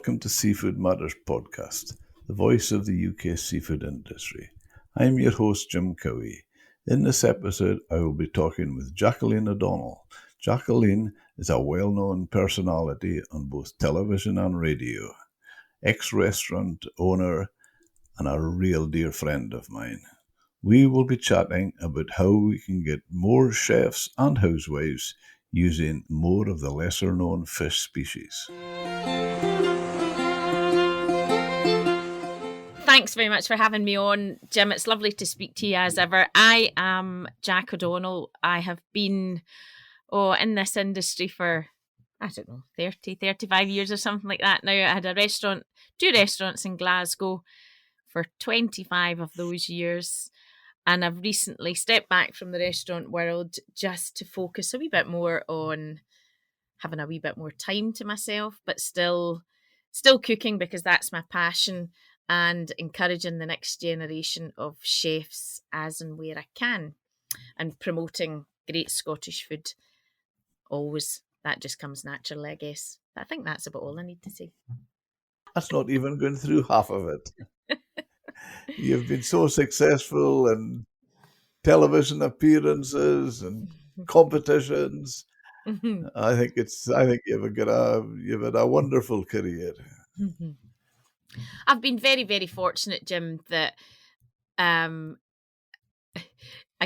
welcome to Seafood Matters podcast, the voice of the UK seafood industry. I'm your host, Jim Cowie. In this episode, I will be talking with Jacqueline O'Donnell. Jacqueline is a well-known personality on both television and radio, ex-restaurant owner, and a real dear friend of mine. We will be chatting about how we can get more chefs and housewives using more of the lesser-known fish species. Thanks very much for having me on, Jim. It's lovely to speak to you as ever. I am Jak O'Donnell. I have been in this industry for, 35 years or something like that now. I had two restaurants in Glasgow for 25 of those years. And I've recently stepped back from the restaurant world just to focus a wee bit more on having a wee bit more time to myself, but still cooking because that's my passion, and encouraging the next generation of chefs as and where I can, and promoting great Scottish food. Always, that just comes naturally, I guess. But I think that's about all I need to say. That's not even going through half of it. You've been so successful in television appearances and competitions. Mm-hmm. I think you've had a wonderful career. Mm-hmm. I've been very, very fortunate, Jim, that I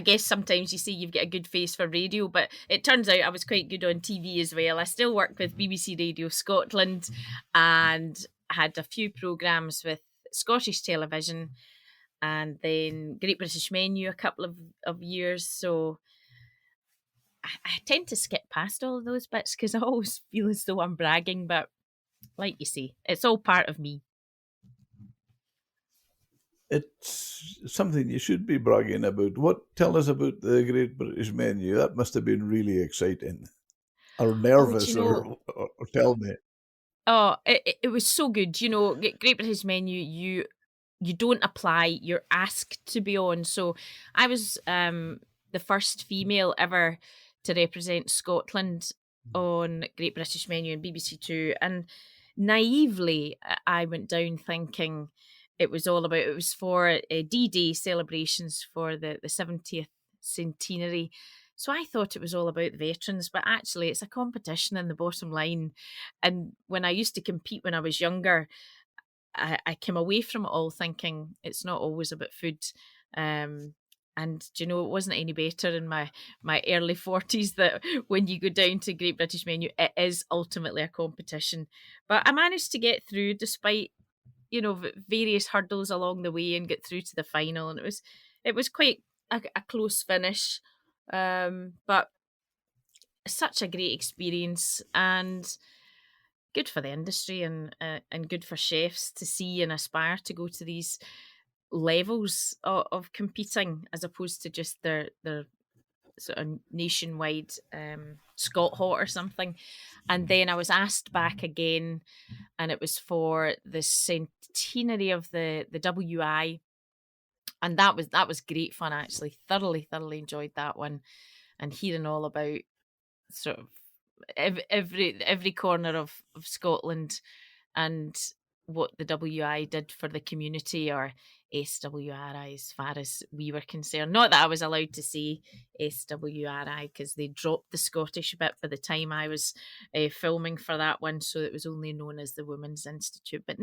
guess sometimes you say you've got a good face for radio, but it turns out I was quite good on TV as well. I still work with BBC Radio Scotland and had a few programmes with Scottish television, and then Great British Menu a couple of years. So I tend to skip past all of those bits because I always feel as though I'm bragging, but like you say, it's all part of me. It's something you should be bragging about. Tell us about the Great British Menu. That must have been really exciting. Or nervous, or tell me. Oh, it was so good. You know, Great British Menu, you don't apply, you're asked to be on. So I was the first female ever to represent Scotland on Great British Menu and BBC Two. And naively, I went down thinking it was for D-Day celebrations for the 70th centenary. So I thought it was all about the veterans, but actually it's a competition in the bottom line. And when I used to compete when I was younger, I came away from it all thinking it's not always about food. And you know, it wasn't any better in my early 40s that when you go down to Great British Menu, it is ultimately a competition. But I managed to get through despite, you know, various hurdles along the way and get through to the final. And it was quite a close finish. But such a great experience, and good for the industry and good for chefs to see and aspire to go to these levels of competing as opposed to just their sort of nationwide Scot Hot or something. And then I was asked back again, and it was for the centenary of the WI, and that was great fun. Actually, thoroughly enjoyed that one, and hearing all about sort of every corner of Scotland and what the WI did for the community, or SWRI as far as we were concerned. Not that I was allowed to say SWRI because they dropped the Scottish bit by the time I was filming for that one, so it was only known as the Women's Institute. But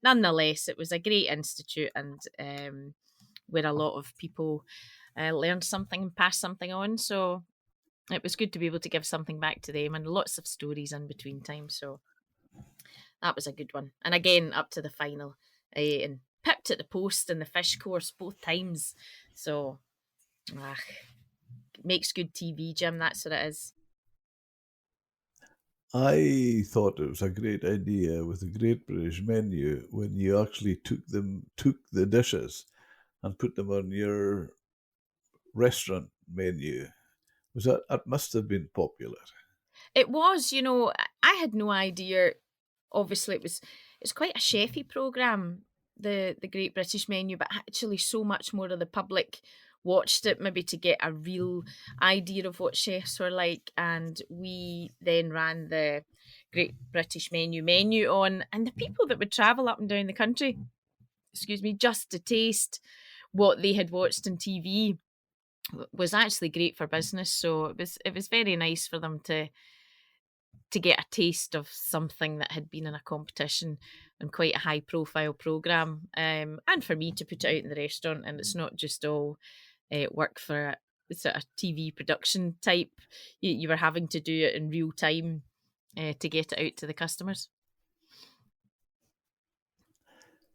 nonetheless, it was a great institute, and where a lot of people learned something and passed something on. So it was good to be able to give something back to them, and lots of stories in between times. So that was a good one. And again, up to the final, and pipped at the post in the fish course both times. So, makes good TV, Jim. That's what it is. I thought it was a great idea with the Great British Menu when you actually took the dishes and put them on your restaurant menu. That must have been popular. It was, you know, I had no idea. Obviously, it's quite a chefy programme, the Great British Menu, but actually so much more of the public watched it maybe to get a real idea of what chefs were like, and we then ran the Great British menu on, and the people that would travel up and down the country, excuse me, just to taste what they had watched on TV was actually great for business. So it was very nice for them to get a taste of something that had been in a competition and quite a high profile program, and for me to put it out in the restaurant, and it's not just all work for a sort of TV production type. You were having to do it in real time to get it out to the customers.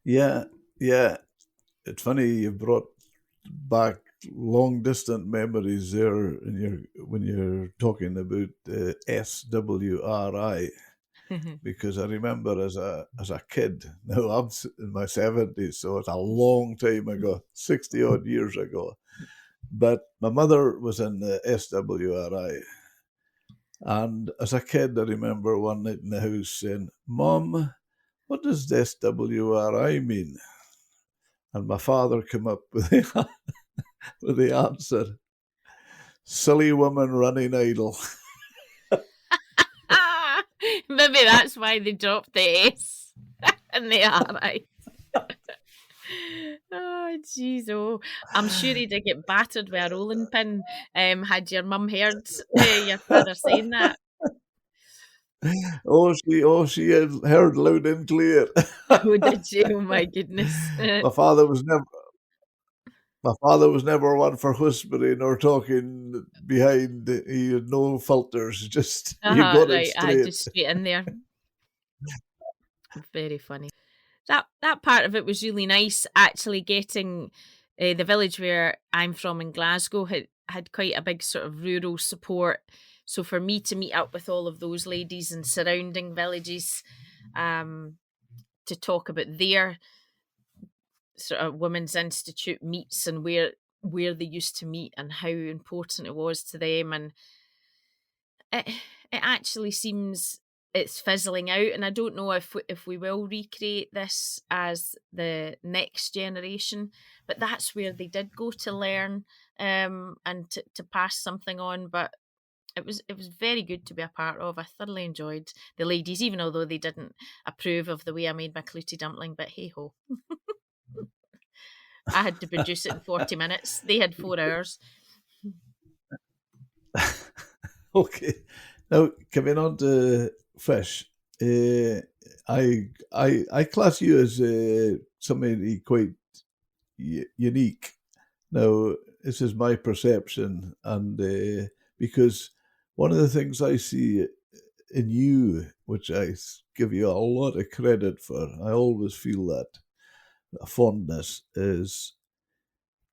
Yeah, yeah. It's funny you brought back long distant memories there when you're talking about SWRI, because I remember as a kid. Now I'm in my 70s, so it's a long time ago, 60 odd years ago. But my mother was in the SWRI, and as a kid, I remember one night in the house saying, "Mom, what does SWRI mean?" And my father came up with with the answer, "Silly woman running idle." Maybe that's why they dropped the S and the RI. Oh, jeez, oh. I'm sure he did get battered with a rolling pin. Had your mum heard your father saying that? She had heard loud and clear. Oh, did you? Oh, my goodness. My father was never My father was never one for whispering or talking behind. He had no filters, just you got it Right, I straight. just straight in there. Very funny. That part of it was really nice. Actually, getting the village where I'm from in Glasgow had quite a big sort of rural support. So for me to meet up with all of those ladies in surrounding villages, to talk about their sort of women's institute meets and where they used to meet and how important it was to them, and it actually seems it's fizzling out, and I don't know if we will recreate this as the next generation, but that's where they did go to learn, and to pass something on. But it was very good to be a part of. I thoroughly enjoyed the ladies, even although they didn't approve of the way I made my clootie dumpling, but hey ho. I had to produce it in 40 minutes. They had 4 hours. Okay, now coming on to fish, I class you as somebody quite unique. Now this is my perception, and because one of the things I see in you, which I give you a lot of credit for, I always feel that a fondness is,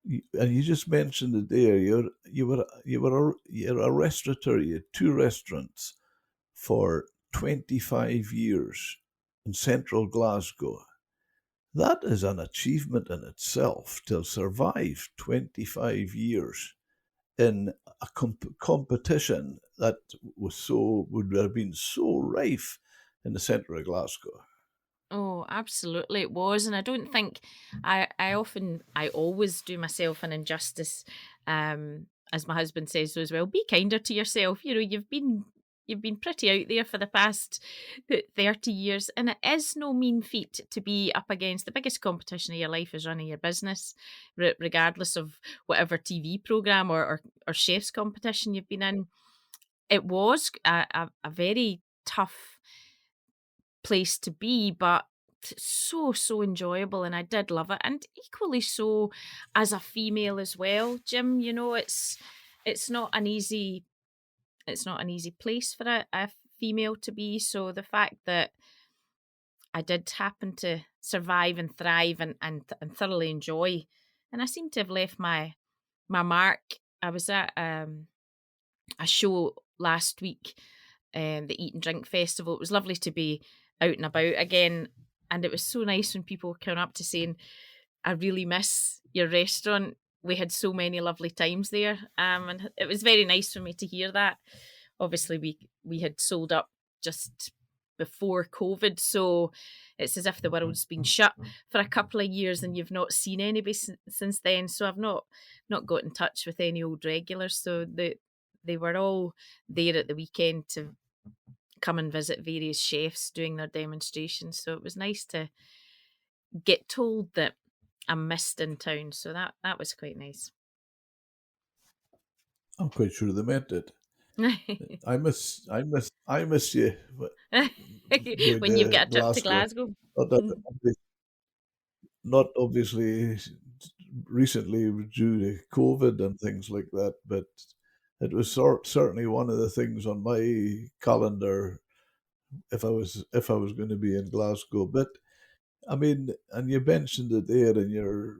and you just mentioned it there. You're a restaurateur. You had 2 restaurants for 25 years in central Glasgow. That is an achievement in itself, to survive 25 years in a competition that would have been so rife in the centre of Glasgow. Oh, absolutely it was. And I don't think I always do myself an injustice. As my husband says as well, be kinder to yourself. You know, you've been pretty out there for the past 30 years, and it is no mean feat to be up against the biggest competition of your life is running your business, regardless of whatever TV program or chef's competition you've been in. It was a very tough place to be, but so enjoyable, and I did love it, and equally so as a female as well, Jim. You know, it's not an easy place for a female to be. So the fact that I did happen to survive and thrive and thoroughly enjoy, and I seem to have left my mark. I was at a show last week, the Eat and Drink Festival. It was lovely to be out and about again, and it was so nice when people came up to saying, "I really miss your restaurant. We had so many lovely times there," and it was very nice for me to hear that. Obviously, we had sold up just before COVID, so it's as if the world's been shut for a couple of years and you've not seen anybody since then. So I've not got in touch with any old regulars. So they were all there at the weekend to come and visit various chefs doing their demonstrations. So it was nice to get told that I'm missed in town. So that was quite nice. I'm quite sure they meant it. I miss you going When you've to got a trip to Glasgow. Not obviously recently due to COVID and things like that, but it was certainly one of the things on my calendar if I was going to be in Glasgow. But I mean, and you mentioned it there in your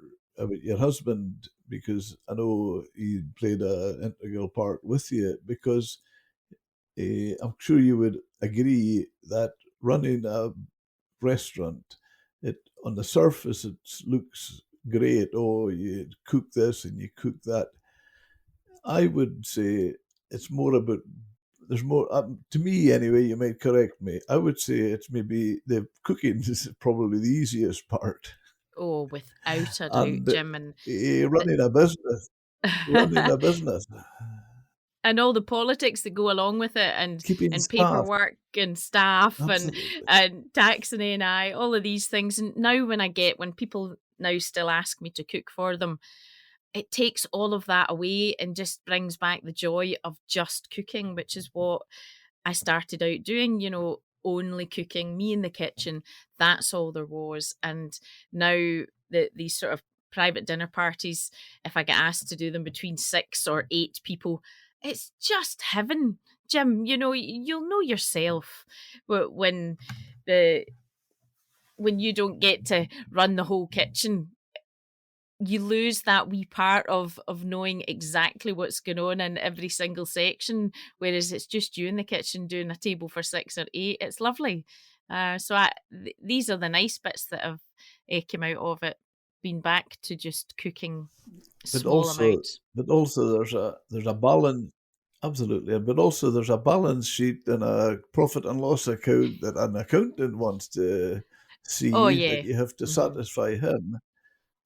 husband, because I know he played an integral part with you, because I'm sure you would agree that running a restaurant, it on the surface it looks great. Oh, you cook this and you cook that. I would say it's more about there's more to me anyway. You might correct me. I would say it's maybe the cooking is probably the easiest part, Oh, without a doubt, and Jim, and running a business, running a business, and all the politics that go along with it, keeping and staff, paperwork and staff absolutely. and tax and NI, all of these things. And now when people now still ask me to cook for them, it takes all of that away and just brings back the joy of just cooking, which is what I started out doing, only cooking, me in the kitchen. That's all there was. And now these sort of private dinner parties, if I get asked to do them between 6 or 8 people, it's just heaven. Jim, you'll know yourself when you don't get to run the whole kitchen. You lose that wee part of knowing exactly what's going on in every single section, whereas it's just you in the kitchen doing a table for 6 or 8. It's lovely. These are the nice bits that have come out of it. Been back to just cooking small amounts. But also there's a balance. Absolutely, but also there's a balance sheet and a profit and loss account that an accountant wants to Oh see, yeah. that you have to satisfy him.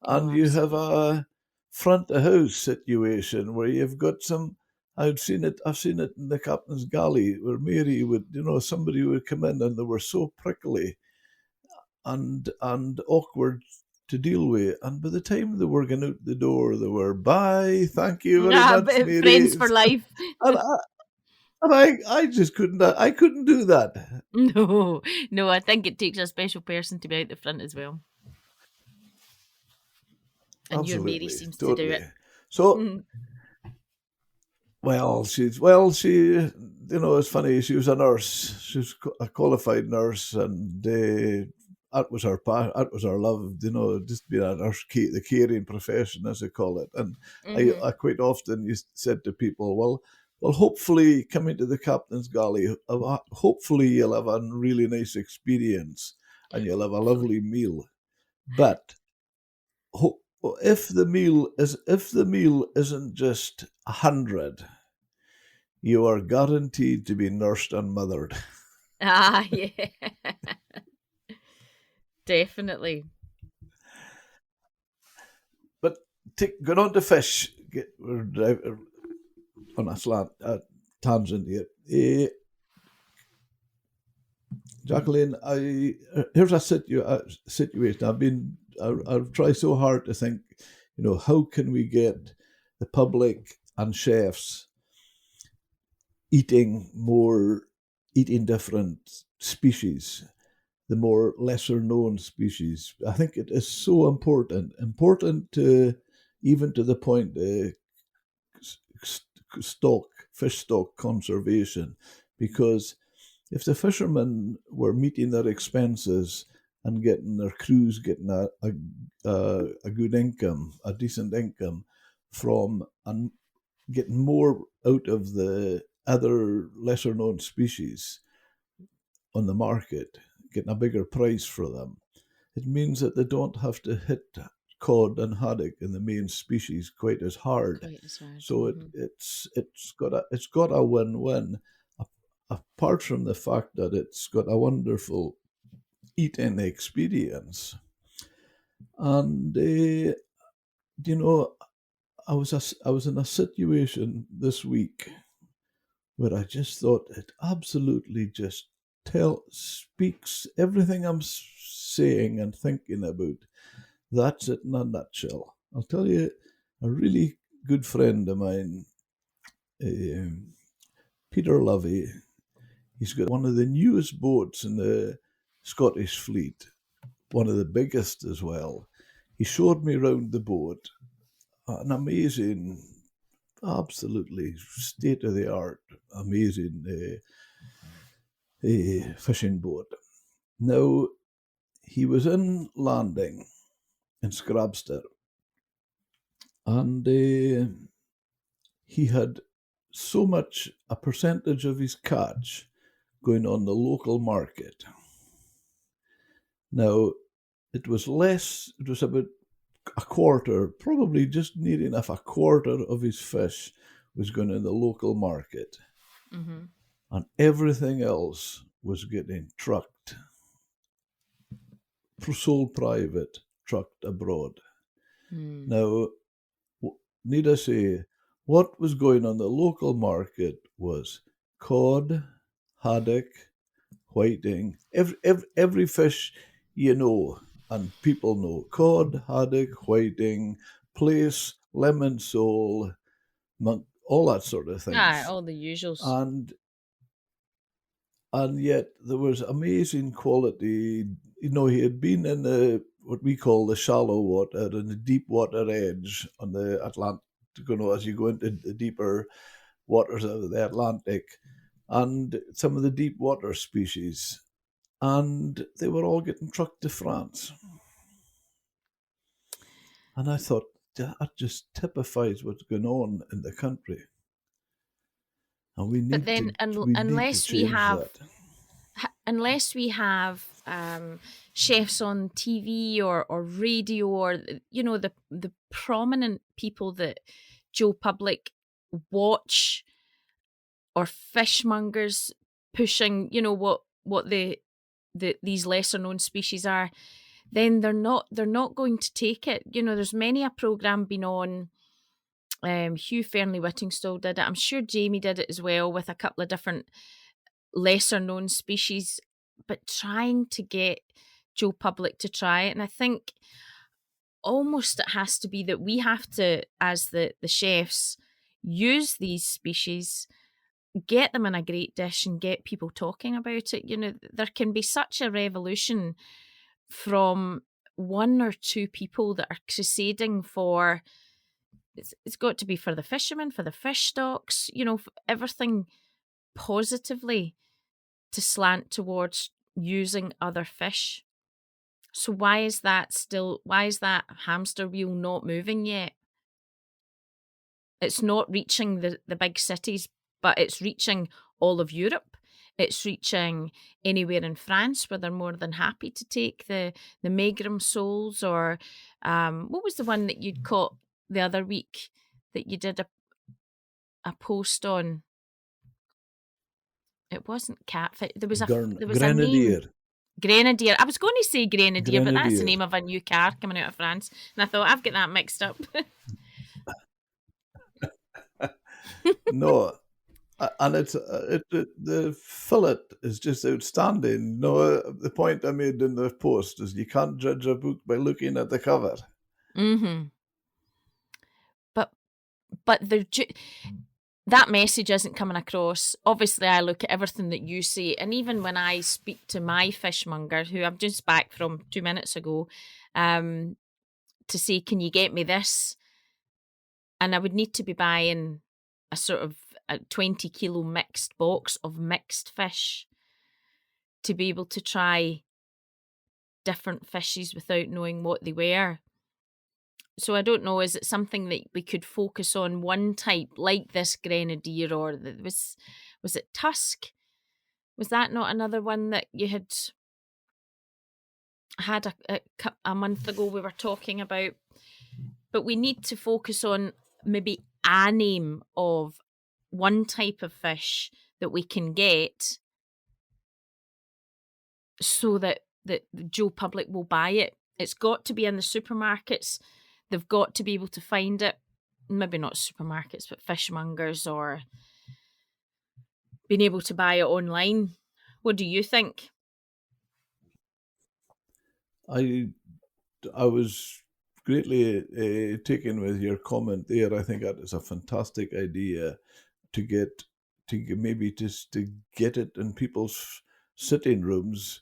Oh, And you have absolutely. a front of house situation where you've got some. I've seen it in the captain's galley where Mary would, somebody would come in and they were so prickly and awkward to deal with. And by the time they were going out the door, they were, bye, thank you very much, Mary. Friends for life. And I just couldn't. I couldn't do that. No, I think it takes a special person to be out the front as well. And your Mary Absolutely, seems to do totally. it. So, she, it's funny. She was a nurse. She was a qualified nurse, and that was her that was her love. Just being a nurse, the caring profession, as they call it. And I quite often said to people, well, hopefully coming to the captain's galley, hopefully you'll have a really nice experience and you'll have a lovely meal. But if the meal isn't just 100, you are guaranteed to be nursed and mothered. Ah, yeah. Definitely. But going on to fish, we're on a tangent here. Jacqueline, here's a situation. I've tried so hard to think, how can we get the public and chefs eating different species, the more lesser known species. I think it is so important to even to the point fish stock conservation, because if the fishermen were meeting their expenses and getting their crews getting a good income, a decent income from, and getting more out of the other lesser known species on the market, getting a bigger price for them, it means that they don't have to hit cod and haddock in the main species quite as hard. So it's got a win-win. apart from the fact that it's got a wonderful eating experience. And, I was in a situation this week where I just thought it absolutely just speaks everything I'm saying and thinking about. That's it in a nutshell. I'll tell you, a really good friend of mine, Peter Lovey, he's got one of the newest boats in the Scottish fleet, one of the biggest as well. He showed me round the boat, an amazing, absolutely state of the art, amazing fishing boat. Now, he was in landing in Scrabster, and he had so much, a percentage of his catch going on the local market. Now, it was about a quarter, probably just near enough, a quarter of his fish was going in the local market. Mm-hmm. And everything else was getting trucked, sold private, trucked abroad. Mm. Now, need I say, what was going on the local market was cod, haddock, whiting, every fish you know and people know. Cod, haddock, whiting, plaice, lemon sole, all that sort of things. All the usuals. And yet there was amazing quality. He had been in what we call the shallow water and the deep water edge on the Atlantic, as you go into the deeper waters of the Atlantic, and some of the deep water species. And they were all getting trucked to France. And I thought, that just typifies what's going on in the country. And we need to unless we have chefs on TV or radio, or the prominent people that Joe Public watch, or fishmongers pushing what these lesser known species are, then they're not going to take it. There's many a programme been on. Hugh Fearnley-Whittingstall did it. I'm sure Jamie did it as well, with a couple of different lesser known species, but trying to get Joe Public to try it. And I think almost it has to be that we have to, as the chefs, use these species, get them in a great dish and get people talking about it. There can be such a revolution from one or two people that are crusading for, it's got to be for the fishermen, for the fish stocks, everything positively to slant towards using other fish. So why is that hamster wheel not moving yet? It's not reaching the big cities, but it's reaching all of Europe. It's reaching anywhere in France where they're more than happy to take the Megrim soles, or what was the one that you'd caught the other week that you did a post on? It wasn't catfish. There was a name. Grenadier. I was going to say Grenadier, but that's the name of a new car coming out of France. And I thought, I've got that mixed up. No, and the fillet is just outstanding. No, the point I made in the post is you can't judge a book by looking at the cover. Mm-hmm. But that message isn't coming across. Obviously, I look at everything that you say, and even when I speak to my fishmonger, who I'm just back from 2 minutes ago, to say, can you get me this? And I would need to be buying a sort of a 20 kilo mixed box of mixed fish to be able to try different fishes without knowing what they were. So I don't know, is it something that we could focus on one type, like this Grenadier, or was it Tusk? Was that not another one that you had a month ago we were talking about? But we need to focus on maybe a name of one type of fish that we can get so that the Joe public will buy it. It's got to be in the supermarkets. They've got to be able to find it. Maybe not supermarkets, but fishmongers, or being able to buy it online. What do you think? I was greatly taken with your comment there. I think that is a fantastic idea to maybe just to get it in people's sitting rooms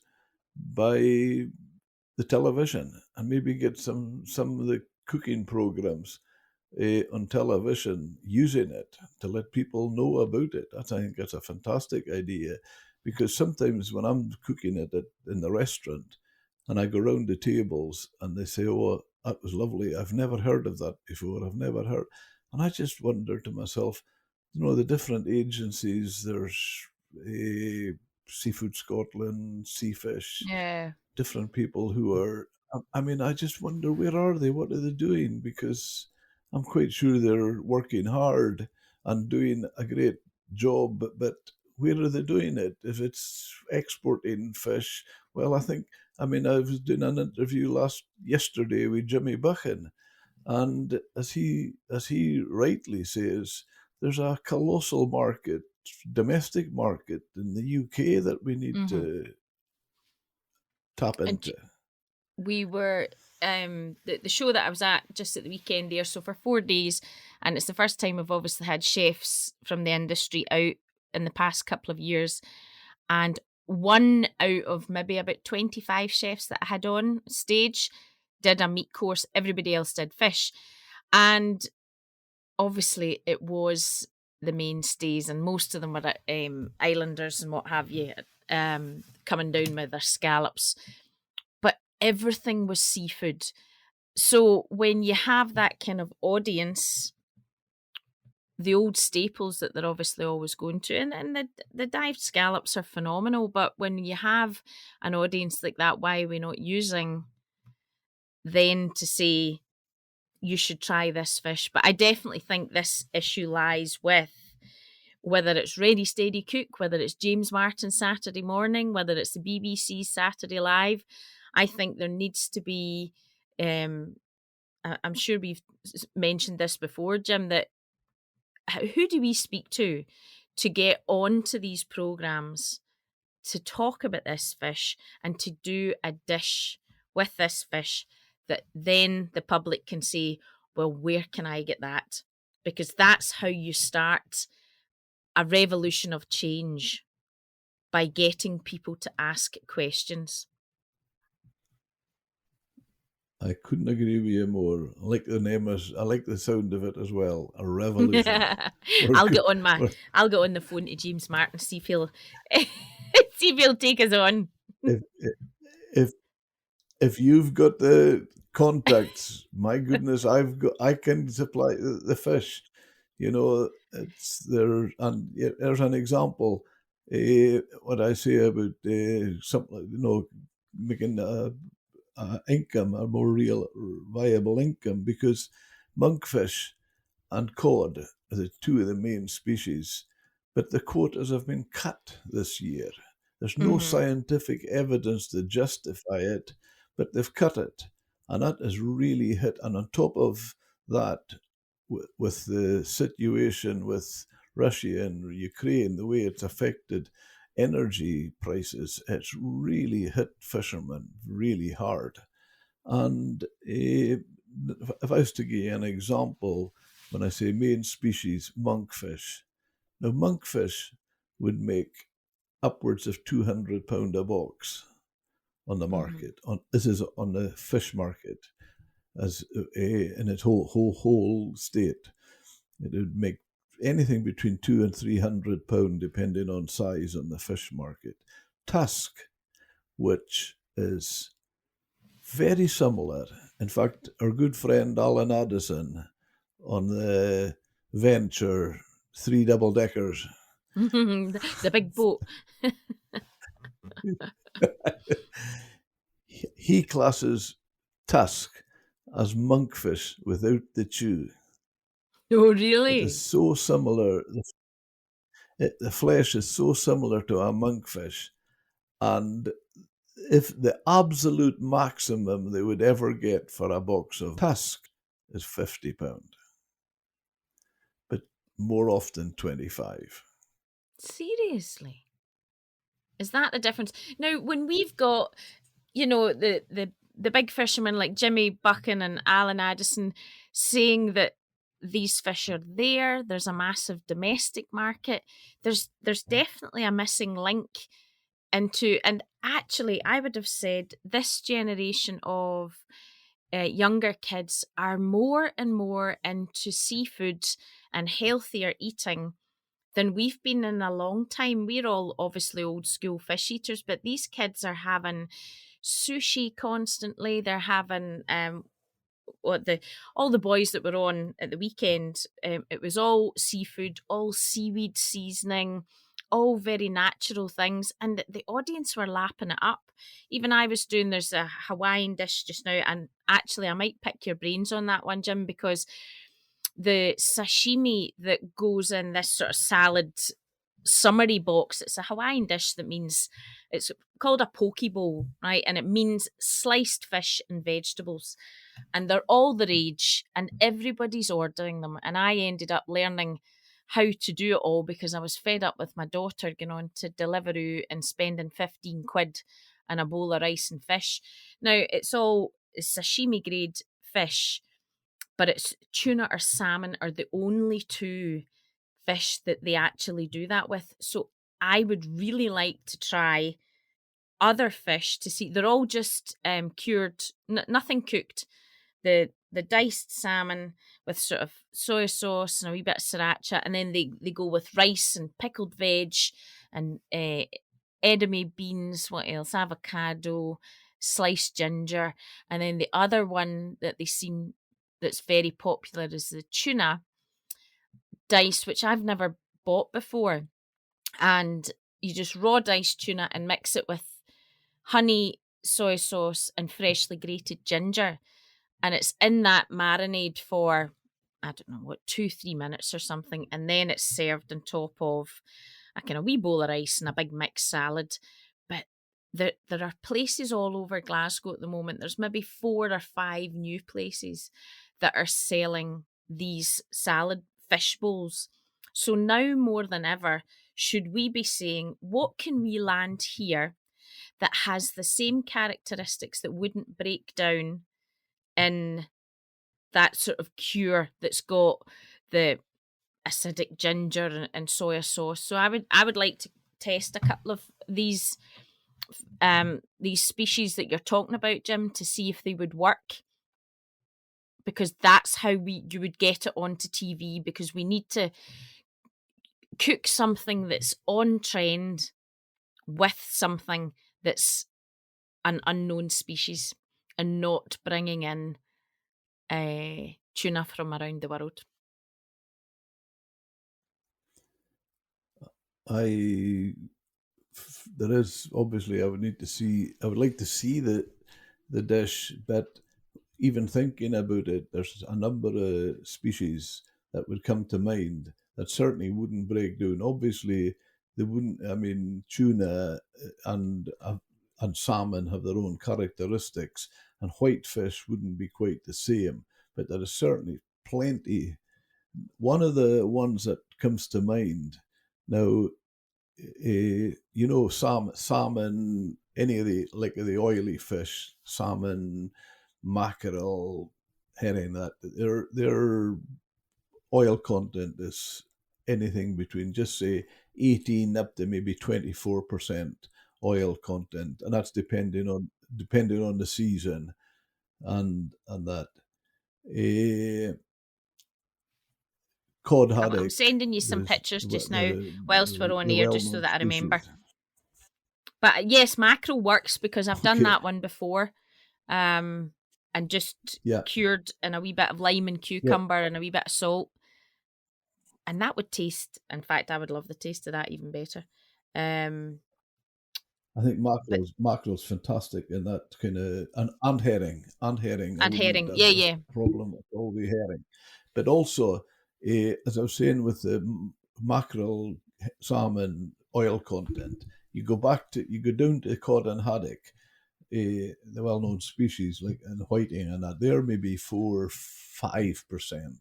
by the television, and maybe get some of the cooking programs on television using it to let people know about it. I think that's a fantastic idea, because sometimes when I'm cooking it in the restaurant and I go round the tables and they say, "Oh, that was lovely. I've never heard of that before. I've never heard." And I just wonder to myself, the different agencies, there's Seafood Scotland, Seafish, Yeah. different people who are, I mean, I just wonder, where are they? What are they doing? Because I'm quite sure they're working hard and doing a great job, but where are they doing it? If it's exporting fish, well, I mean, I was doing an interview yesterday with Jimmy Buchan, and as he rightly says, there's a colossal market, domestic market in the UK that we need to tap And into. we were the show that I was at just at the weekend there, so for 4 days, and it's the first time we've obviously had chefs from the industry out in the past couple of years, and one out of maybe about 25 chefs that I had on stage did a meat course. Everybody else did fish, and obviously it was the mainstays, and most of them were islanders and what have you, coming down with their scallops, but everything was seafood. So when you have that kind of audience, the old staples that they're obviously always going to, and the dived scallops are phenomenal, but when you have an audience like that, why are we not using then to say you should try this fish? But I definitely think this issue lies with whether it's Ready Steady Cook, whether it's James Martin Saturday Morning, whether it's the BBC Saturday Live. I think there needs to be, I'm sure we've mentioned this before, Jim, that who do we speak to get onto these programs to talk about this fish and to do a dish with this fish that then the public can say, well, where can I get that? Because that's how you start a revolution of change, by getting people to ask questions. I couldn't agree with you more. I like the name. I like the sound of it as well. A revolution. I'll get on the phone to James Martin, see if he'll see if he'll take us on. If if if you've got the contacts, my goodness, I can supply the fish. It's there, and there's an example. What I say about something, making income, a more real, viable income, because monkfish and cod are the two of the main species, but the quotas have been cut this year. There's no scientific evidence to justify it, but they've cut it, and that has really hit. And on top of that, with the situation with Russia and Ukraine, the way it's affected energy prices, it's really hit fishermen really hard. And if I was to give you an example, when I say main species, monkfish. Now, monkfish would make upwards of £200 a box on the market. This is on the fish market, as in its whole state. It would make anything between £200 and £300, depending on size, on the fish market. Tusk, which is very similar. In fact, our good friend Alan Addison on the Venture 3 double-deckers. The big boat. He classes tusk as monkfish without the chew. Oh, really? It is so similar. The flesh is so similar to a monkfish, and if the absolute maximum they would ever get for a box of tusk is £50, but more often 25. Seriously? Is that the difference? Now, when we've got, the big fishermen like Jimmy Buchan and Alan Addison saying that these fish are there, there's a massive domestic market, there's definitely a missing link into, and actually I would have said this generation of younger kids are more and more into seafood and healthier eating than we've been in a long time. We're all obviously old school fish eaters, but these kids are having sushi constantly. They're having all the boys that were on at the weekend. It was all seafood, all seaweed seasoning, all very natural things, and the audience were lapping it up. Even I was doing. There's a Hawaiian dish just now, and actually I might pick your brains on that one, Jim, because the sashimi that goes in this sort of salad summary box, it's a Hawaiian dish that means, it's called a poke bowl, right? And it means sliced fish and vegetables. And they're all the rage and everybody's ordering them. And I ended up learning how to do it all because I was fed up with my daughter going on to Deliveroo and spending 15 quid on a bowl of rice and fish. Now, it's all sashimi grade fish, but it's tuna or salmon are the only two fish that they actually do that with. So I would really like to try other fish to see. They're all just cured, nothing cooked. The diced salmon with sort of soy sauce and a wee bit of sriracha, and then they go with rice and pickled veg and edamame beans, what else? Avocado, sliced ginger, and then the other one that they seem that's very popular is the tuna dice, which I've never bought before. And you just raw diced tuna and mix it with honey, soy sauce, and freshly grated ginger. And it's in that marinade for, I don't know, what, 2-3 minutes or something. And then it's served on top of a kind of wee bowl of rice and a big mixed salad. But there are places all over Glasgow at the moment. There's maybe 4 or 5 new places that are selling these salad fish bowls. So now more than ever, should we be saying, what can we land here that has the same characteristics that wouldn't break down in that sort of cure that's got the acidic ginger and soy sauce? So I would like to test a couple of these species that you're talking about, Jim, to see if they would work, because that's how you would get it onto TV, because we need to cook something that's on trend with something that's an unknown species and not bringing in tuna from around the world. There is obviously, I would like to see the dish, but even thinking about it, there's a number of species that would come to mind that certainly wouldn't break down. Obviously, they wouldn't. I mean, tuna and salmon have their own characteristics, and whitefish wouldn't be quite the same. But there is certainly plenty. One of the ones that comes to mind now, salmon, any of the oily fish, salmon, mackerel, herring, that their oil content is anything between, just say, 18 up to maybe 24% oil content, and that's depending on the season and that. Cod haddock. I'm sending you some pictures just now whilst we're on air, just so that I remember. But yes, mackerel works because I've done that one before, and just cured in a wee bit of lime and cucumber and a wee bit of salt, and that would taste. In fact, I would love the taste of that even better. I think mackerel's fantastic in that kind of, and herring. Yeah. Problem with all the herring, but also, as I was saying with the mackerel, salmon oil content. You go down to cod and haddock, the well-known species like and whiting and that. They're maybe 4-5%,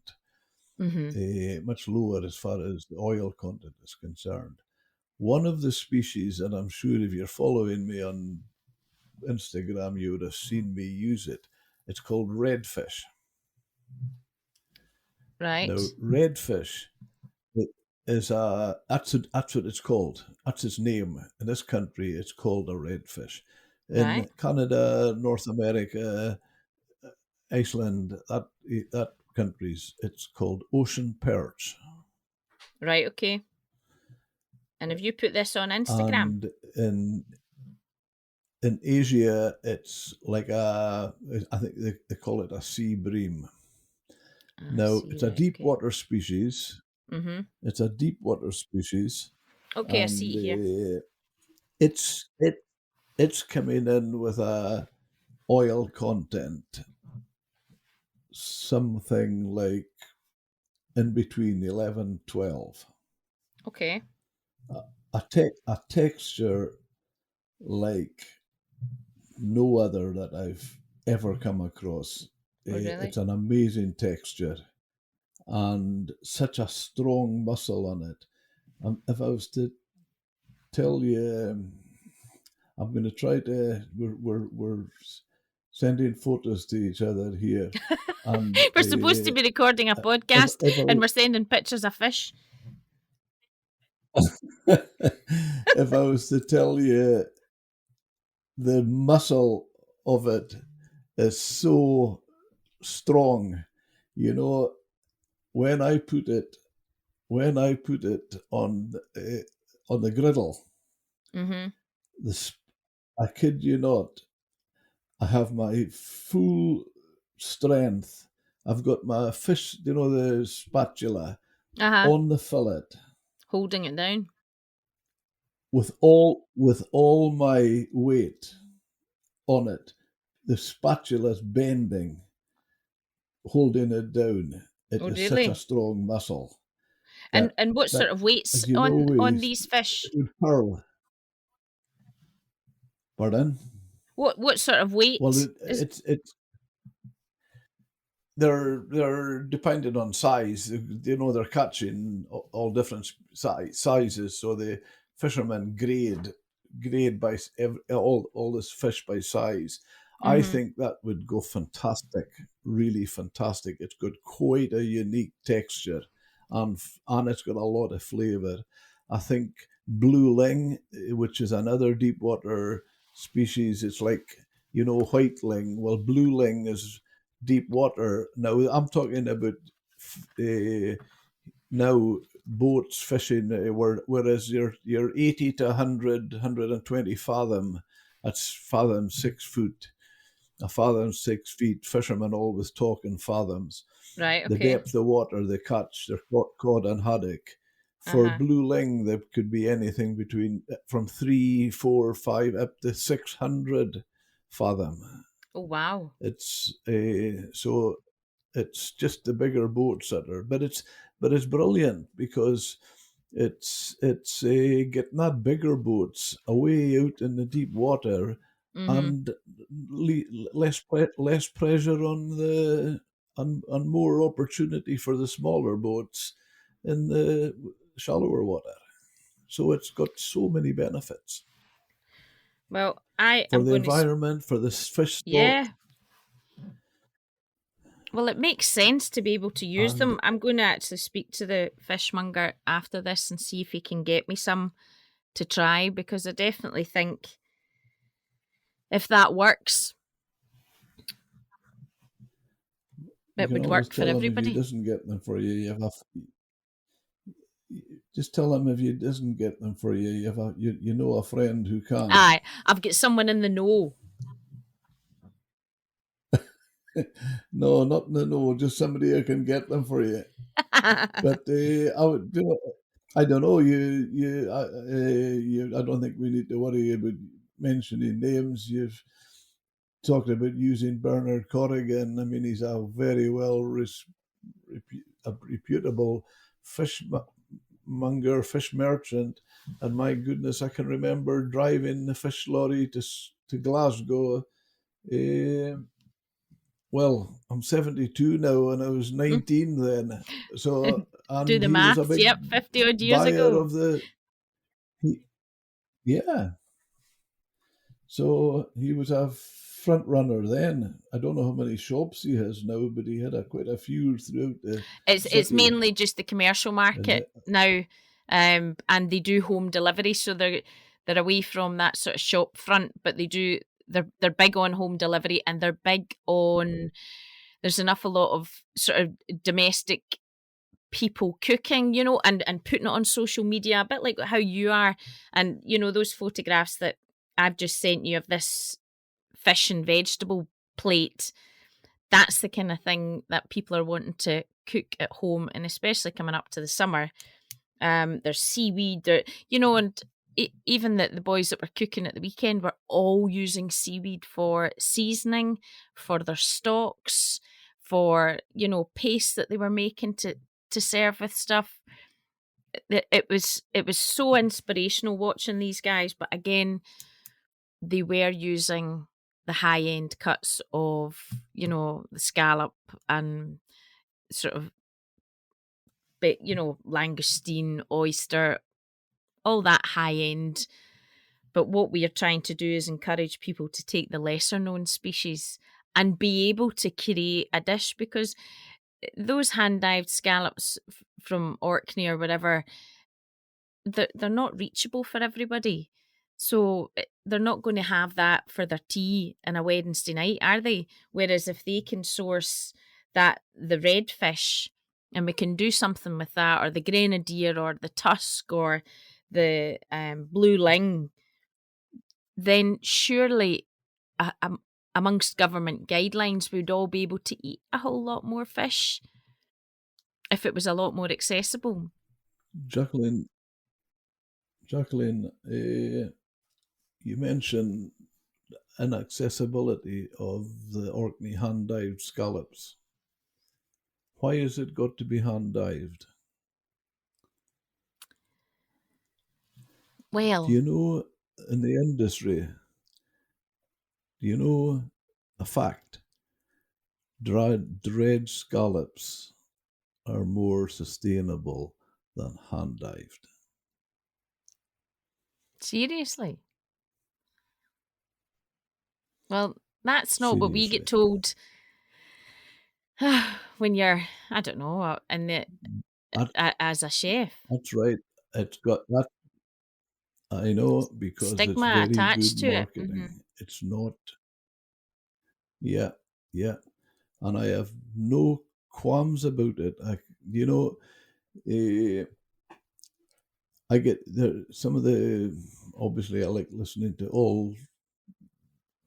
much lower as far as the oil content is concerned. One of the species, and I'm sure if you're following me on Instagram, you would have seen me use it. It's called redfish. Right. Now, redfish is that's what it's called. That's its name. In this country, it's called a redfish. In Right. Canada, North America, Iceland, that countries, it's called ocean perch. Right. Okay. And have you put this on Instagram? And in Asia, it's like I think they call it a sea bream. Now, See, it's a right. deep Okay. water species. It's a deep water species, Okay, I see and it here. it's coming in with a oil content, something like in between 11, 12. Okay. A texture like no other that I've ever come across. Oh, really? It's an amazing texture and such a strong muscle on it. If I was to tell you, I'm going to try to. We're sending photos to each other here, and We're supposed to be recording a podcast, and we're sending pictures of fish. if I was to tell you, the muscle of it is so strong. You know, when I put it on the griddle, I kid you not, I have my full strength. I've got my fish, the spatula on the fillet, holding it down with all my weight on it. The spatula's bending, holding it down. It is really? such a strong muscle. And what sort of weights on these fish? It would hurl. Pardon? What sort of weight? Well, it's they're dependent on size. They're catching all different sizes, so the fishermen grade by all this fish by size. I think that would go fantastic, really fantastic. It's got quite a unique texture, and it's got a lot of flavour. I think blue ling, which is another deep water species, it's like white ling. Well, blue ling is deep water. Now I'm talking about now boats fishing, whereas you're 80 to 100, 120 fathom. That's fathom 6 foot. A fathom 6 feet. Fishermen always talk in fathoms. Right. Okay. The depth of water they catch, they're cod and haddock. For blue ling, there could be anything from 3, 4, 5 up to 600 fathom. Oh wow! It's so it's just the bigger boats that are, but it's brilliant because it's getting that bigger boats away out in the deep water and less pressure on more opportunity for the smaller boats in the shallower water. So it's got so many benefits. Well, for the environment, for the fish stock. Yeah. Well, it makes sense to be able to use them. I'm going to actually speak to the fishmonger after this and see if he can get me some to try, because I definitely think if that works, it would work for everybody. If he doesn't get them for you, just tell him if he doesn't get them for you, you know a friend who can. Aye, I've got someone in the know. No, not in the know, just somebody who can get them for you. But I don't know. I don't think we need to worry about mentioning names. You've talked about using Bernard Corrigan. I mean, he's a very well reputable fishmonger, fish merchant, and my goodness, I can remember driving the fish lorry to Glasgow. Well, I'm 72 now, and I was 19 then. So, Do and the he was a maths. big Yep, 50 odd years buyer ago. of yeah. So he was a front runner then. I don't know how many shops he has now, but he had quite a few throughout the It's city. mainly just the commercial market now, and they do home delivery, so they're away from that sort of shop front, but they're big on home delivery, and they're big on. There's a lot of sort of domestic people cooking, and putting it on social media, a bit like how you are, and those photographs that I've just sent you of this fish and vegetable plate. That's the kind of thing that people are wanting to cook at home, and especially coming up to the summer. There's seaweed, and even the boys that were cooking at the weekend were all using seaweed for seasoning, for their stocks, for paste that they were making to serve with stuff. It was so inspirational watching these guys, but again, they were using the high end cuts of the scallop and sort of langoustine, oyster, all that high end. But what we are trying to do is encourage people to take the lesser known species and be able to create a dish, because those hand dived scallops from Orkney or whatever, they're not reachable for everybody. So they're not going to have that for their tea on a Wednesday night, are they? Whereas if they can source the red fish, and we can do something with that, or the grenadier, or the tusk, or the blue ling, then surely amongst government guidelines, we'd all be able to eat a whole lot more fish if it was a lot more accessible. Jacqueline, you mentioned inaccessibility of the Orkney hand-dived scallops. Why has it got to be hand-dived? Well, Do you know, in the industry, do you know a fact? Dredged scallops are more sustainable than hand-dived. seriously. Well, that's not what we get Seriously. told when you're, I don't know, as a chef. That's right. It's got that. I know, because it's Stigma very attached good to it. Mm-hmm. marketing. It's not. Yeah, yeah. And I have no qualms about it. Uh, I get some of the. Obviously, I like listening to all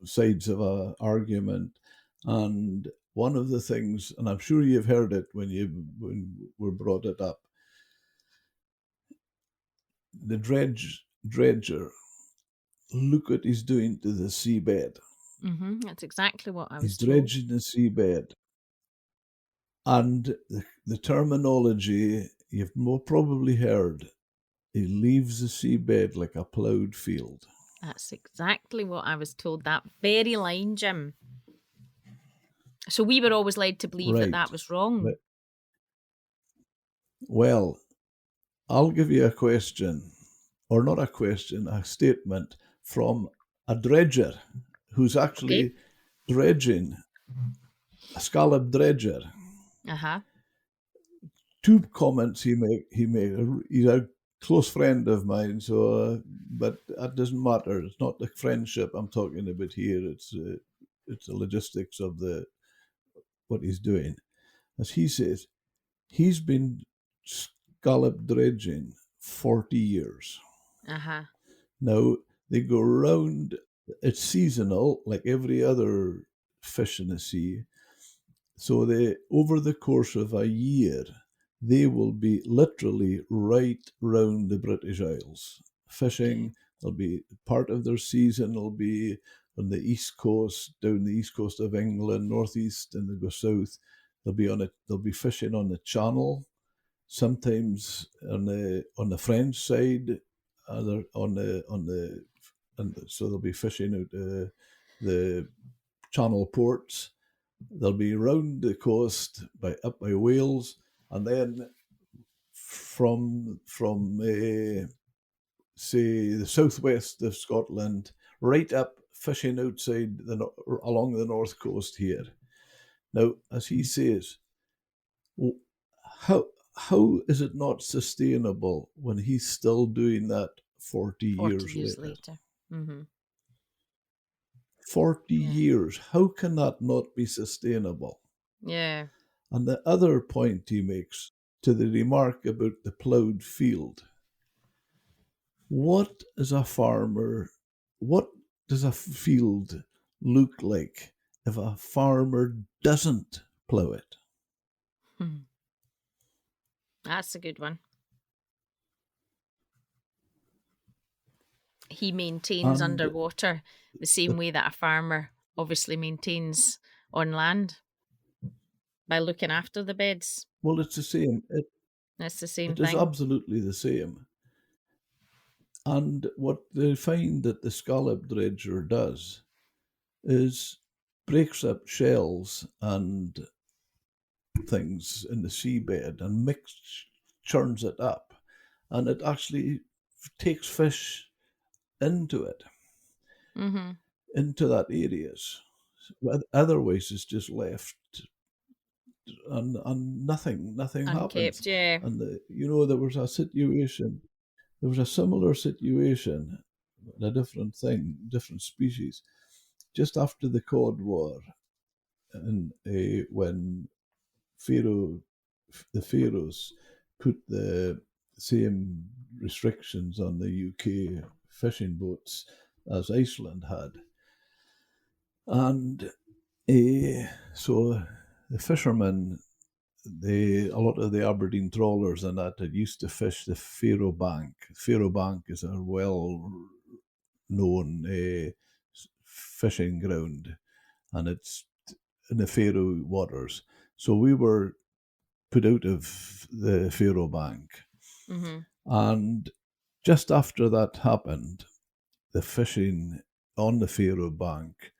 sides of a argument, and one of the things, and I'm sure you've heard it when we brought it up, the dredger. Look what he's doing to the seabed. Mm-hmm. That's exactly what I He's was told. dredging the seabed. And the terminology you've more probably heard, he leaves the seabed like a ploughed field. That's exactly what I was told. That very line, Jim. So we were always led to believe Right. that was wrong. Well, I'll give you a question, or not a question, a statement from a dredger who's actually dredging, a scallop dredger. Uh-huh. Two comments he made. He's a close friend of mine, so but that doesn't matter. It's not the friendship I'm talking about here. It's the logistics of what he's doing. As he says, he's been scallop dredging 40 years. Uh-huh. Now they go round. It's seasonal, like every other fish in the sea. So they, over the course of a year, they will be literally right round the British Isles fishing. There'll be part of their season will be on the east coast, down the east coast of England, northeast, and they go south. They'll be fishing on the Channel, sometimes on the French side, so they'll be fishing out the Channel ports. They'll be round the coast up by Wales, and then from say the southwest of Scotland right up fishing outside along the north coast here. Now, as he says, how is it not sustainable when he's still doing that 40 years later? Mm-hmm. 40 years. How can that not be sustainable? Yeah. And the other point he makes to the remark about the ploughed field. What does a field look like if a farmer doesn't plough it? That's a good one. He maintains underwater the same way that a farmer obviously maintains on land by looking after the beds. Well, it's the same. It's the same thing. It is absolutely the same. And what they find that the scallop dredger does is breaks up shells and things in the seabed and churns it up, and it actually takes fish into it, into that areas. Otherwise, it's just left and nothing happens. Yeah. And there was a situation. There was a similar situation, a different thing, different species, just after the Cod War, and when the Faroes put the same restrictions on the UK fishing boats as Iceland had. And so the fishermen, a lot of the Aberdeen trawlers and that had used to fish the Faroe Bank. Faroe Bank is a well-known fishing ground, and it's in the Faroe waters. So we were put out of the Faroe Bank. And just after that happened, the fishing on the Faroe Bank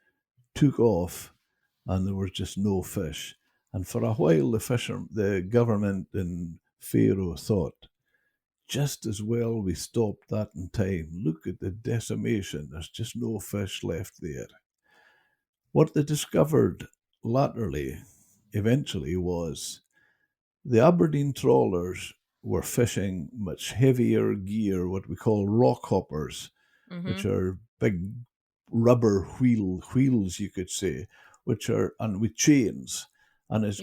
took off, and there was just no fish. And for a while, the government in Faroe thought, just as well we stopped that in time. Look at the decimation. There's just no fish left there. What they discovered eventually, was the Aberdeen trawlers were fishing much heavier gear, what we call rock hoppers, which are big rubber wheels, you could say, and with chains, and it's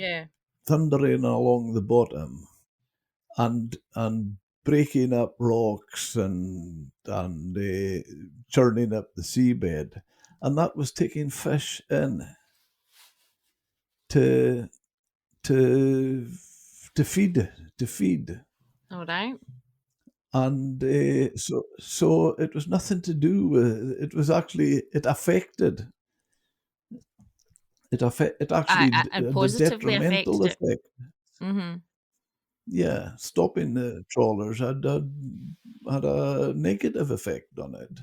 thundering along the bottom and breaking up rocks and churning up the seabed, and that was taking fish in to feed. All right. And so it was nothing to do with it. Was actually it affected. It actually and positively detrimental affected effect. Yeah, stopping the trawlers had a negative effect on it.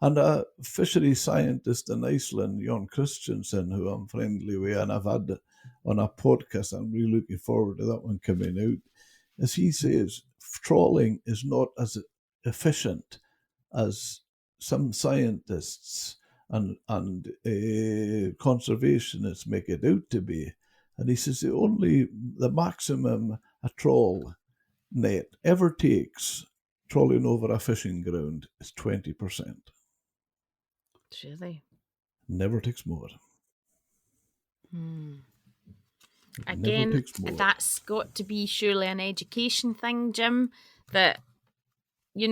And a fisheries scientist in Iceland, Jon Christensen, who I'm friendly with, and I've had on a podcast, I'm really looking forward to that one coming out. As he says, trawling is not as efficient as some scientists and conservationists make it out to be. And he says the maximum a trawl net ever takes trawling over a fishing ground is 20%. Really? Never takes more. Again, that's got to be surely an education thing, Jim, that,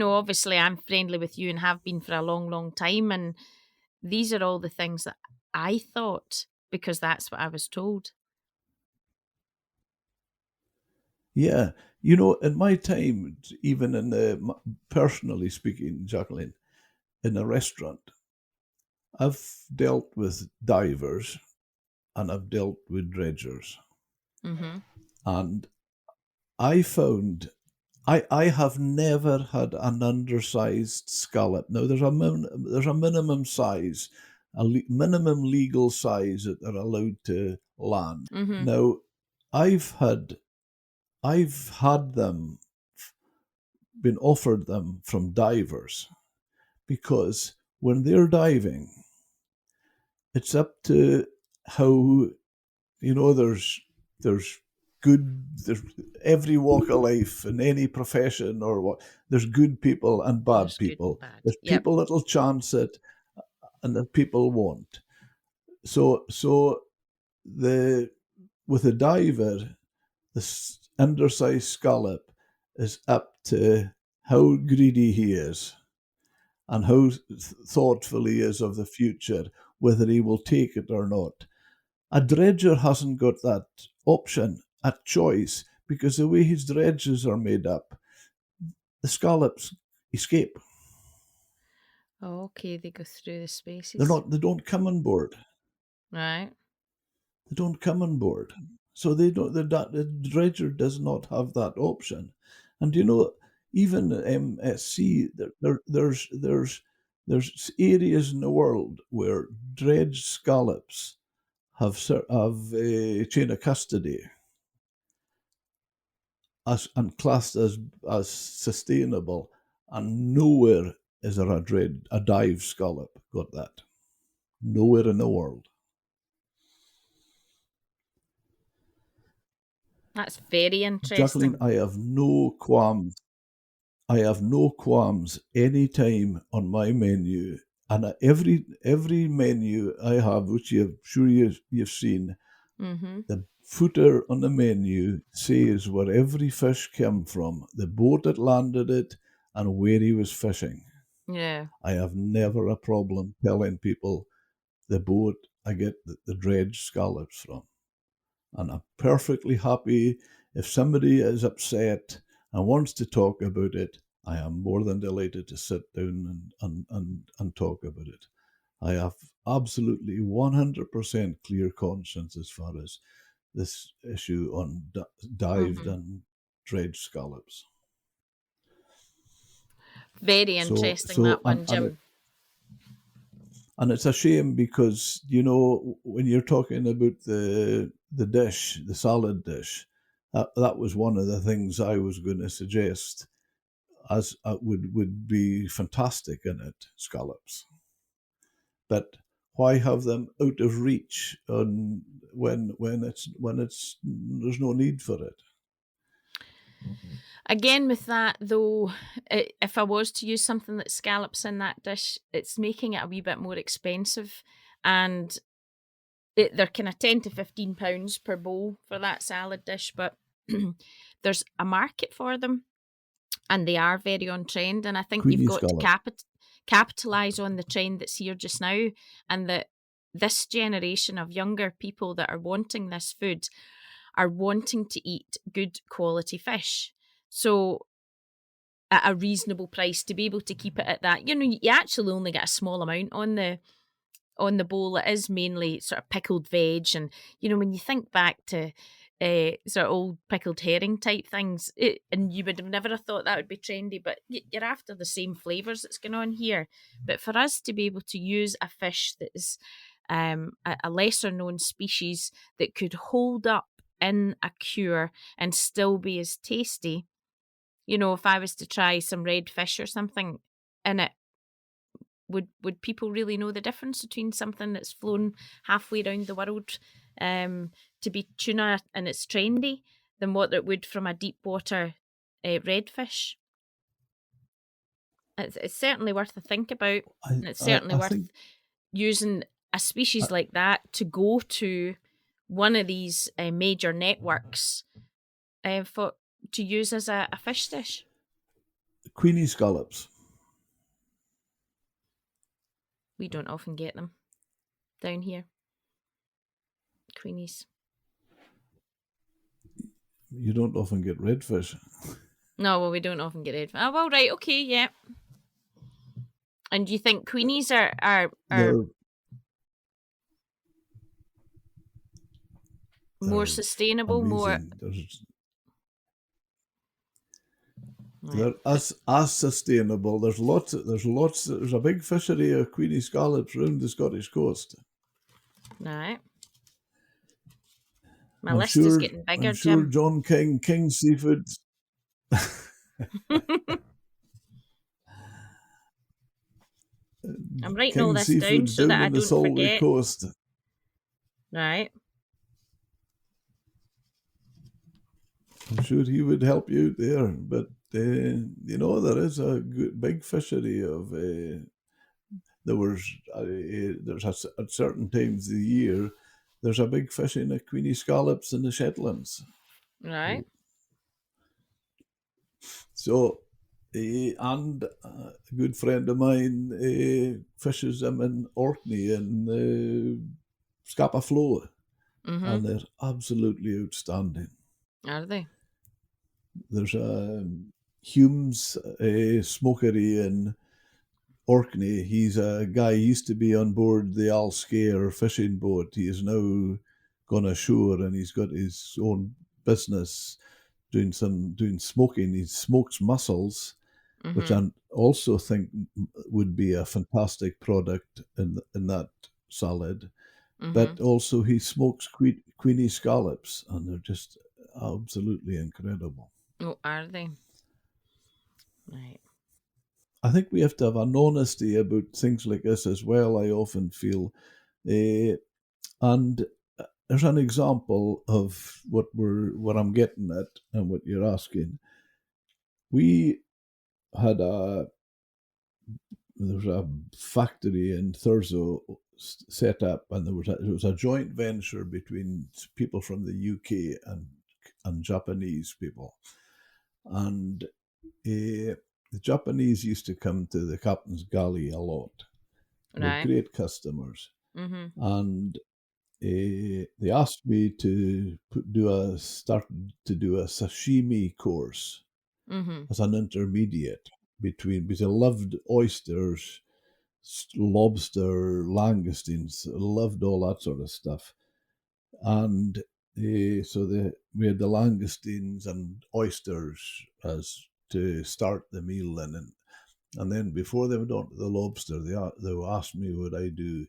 obviously I'm friendly with you and have been for a long, long time. And these are all the things that I thought because that's what I was told. Yeah. In my time, even personally speaking, Jacqueline, in a restaurant, I've dealt with divers and I've dealt with dredgers. And I found I have never had an undersized scallop. Now there's a minimum size, minimum legal size that they're allowed to land. Mm-hmm. Now I've had them, been offered them from divers, because when they're diving, it's up to how, there's there's every walk of life in any profession or what. There's good people and bad There's good people. and bad. There's Yep. people that'll chance it, and the people won't. So with a diver, the undersized scallop is up to how greedy he is and how thoughtful he is of the future, whether he will take it or not. A dredger hasn't got that option, a choice, because the way his dredges are made up, the scallops escape. Oh, okay, they go through the spaces. They don't come on board. Right. They don't come on board. So they don't. The dredger does not have that option. And even MSC, there's areas in the world where dredged scallops have chain of custody and classed as sustainable, and nowhere is there a dive scallop got that. Nowhere in the world. That's very interesting. Jacqueline, I have no qualms. Any time on my menu, and every menu I have, which you've seen, Mm-hmm. the footer on the menu says where every fish came from, the boat that landed it, and where he was fishing. Yeah. I have never a problem telling people the boat I get the dredged scallops from. And I'm perfectly happy if somebody is upset and wants to talk about it. I am more than delighted to sit down and talk about it. I have absolutely 100% clear conscience as far as this issue on dived and dredged scallops. Very interesting, that one, Jim. And it's a shame because, when you're talking about the dish, the salad dish, that was one of the things I was going to suggest as would be fantastic in it, scallops. But why have them out of reach when there's no need for it? Again, with that though, if I was to use something that scallops in that dish, it's making it a wee bit more expensive, and they're kind of £10 to £15 per bowl for that salad dish. But there's a market for them, and they are very on trend. And I think Queenie you've got scallop. to capitalize on the trend that's here just now, and that this generation of younger people that are wanting this food are wanting to eat good quality fish. So at a reasonable price, to be able to keep it at that, you actually only get a small amount on the bowl. It is mainly sort of pickled veg, and when you think back to sort of old pickled herring type things, and you would have never have thought that would be trendy, but you're after the same flavours that's going on here. But for us to be able to use a fish that is a lesser known species that could hold up in a cure and still be as tasty, if I was to try some red fish or something in it, would people really know the difference between something that's flown halfway around the world to be tuna and it's trendy than what it would from a deep water redfish? It's certainly worth a think about, and it's certainly worth using a species like that to go to one of these major networks to use as a fish dish. Queenie scallops. We don't often get them down here. Queenies. You don't often get redfish. No, well, we don't often get redfish. Oh, well, right, okay, yeah. And do you think queenies are more sustainable, amazing. they're as sustainable. There's a big fishery of Queenie scallops around the Scottish coast. Right. My list is getting bigger, I'm sure Jim. John King Seafood. I'm writing King all this down Seafood's so that down I in the don't Solway forget. coast. Right. I'm sure he would help you out there. But, there is a big fishery of... there's at certain times of the year, there's a big fishing of Queenie scallops in the Shetlands. Right. So, and a good friend of mine fishes them in Orkney and Scapa Flow, and they're absolutely outstanding. Are they? There's a Hume's smokery in Orkney. He's a guy, he used to be on board the Alscare fishing boat. He is now gone ashore and he's got his own business doing smoking. He smokes mussels, which I also think would be a fantastic product in that salad. But also he smokes Queenie scallops, and they're just absolutely incredible. Oh, are they? Right. I think we have to have an honesty about things like this as well, I often feel. And there's an example of what I'm getting at and what you're asking. We had there was a factory in Thurso set up, and it was a joint venture between people from the UK and Japanese people. And the Japanese used to come to the captain's galley a lot. They're great customers. And they asked me to start to do a sashimi course as an intermediate because I loved oysters, lobster, langoustines, loved all that sort of stuff. And so we had the langoustines and oysters as to start the meal in. And then before they went on to the lobster, they asked me would I do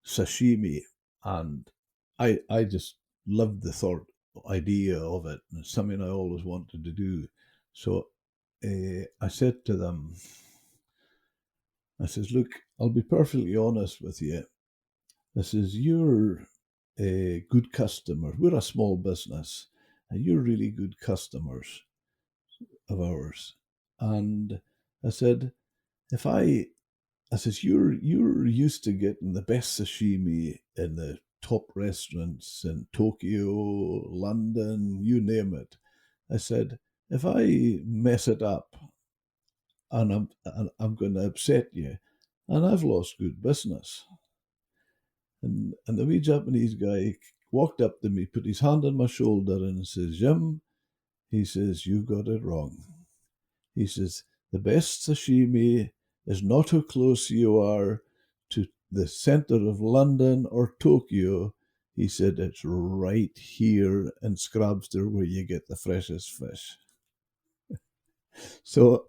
sashimi. And I just loved the idea of it. And it's something I always wanted to do. So I said to them, I says, look, I'll be perfectly honest with you. I says, you're a good customer. We're a small business, and you're really good customers of ours. And I said, I says, you're used to getting the best sashimi in the top restaurants in Tokyo, London, you name it. I said, if I mess it up and I'm going to upset you, and I've lost good business. And the wee Japanese guy walked up to me, put his hand on my shoulder and says, Jim, he says, you got it wrong. He says, the best sashimi is not how close you are to the centre of London or Tokyo. He said, it's right here in Scrabster where you get the freshest fish. So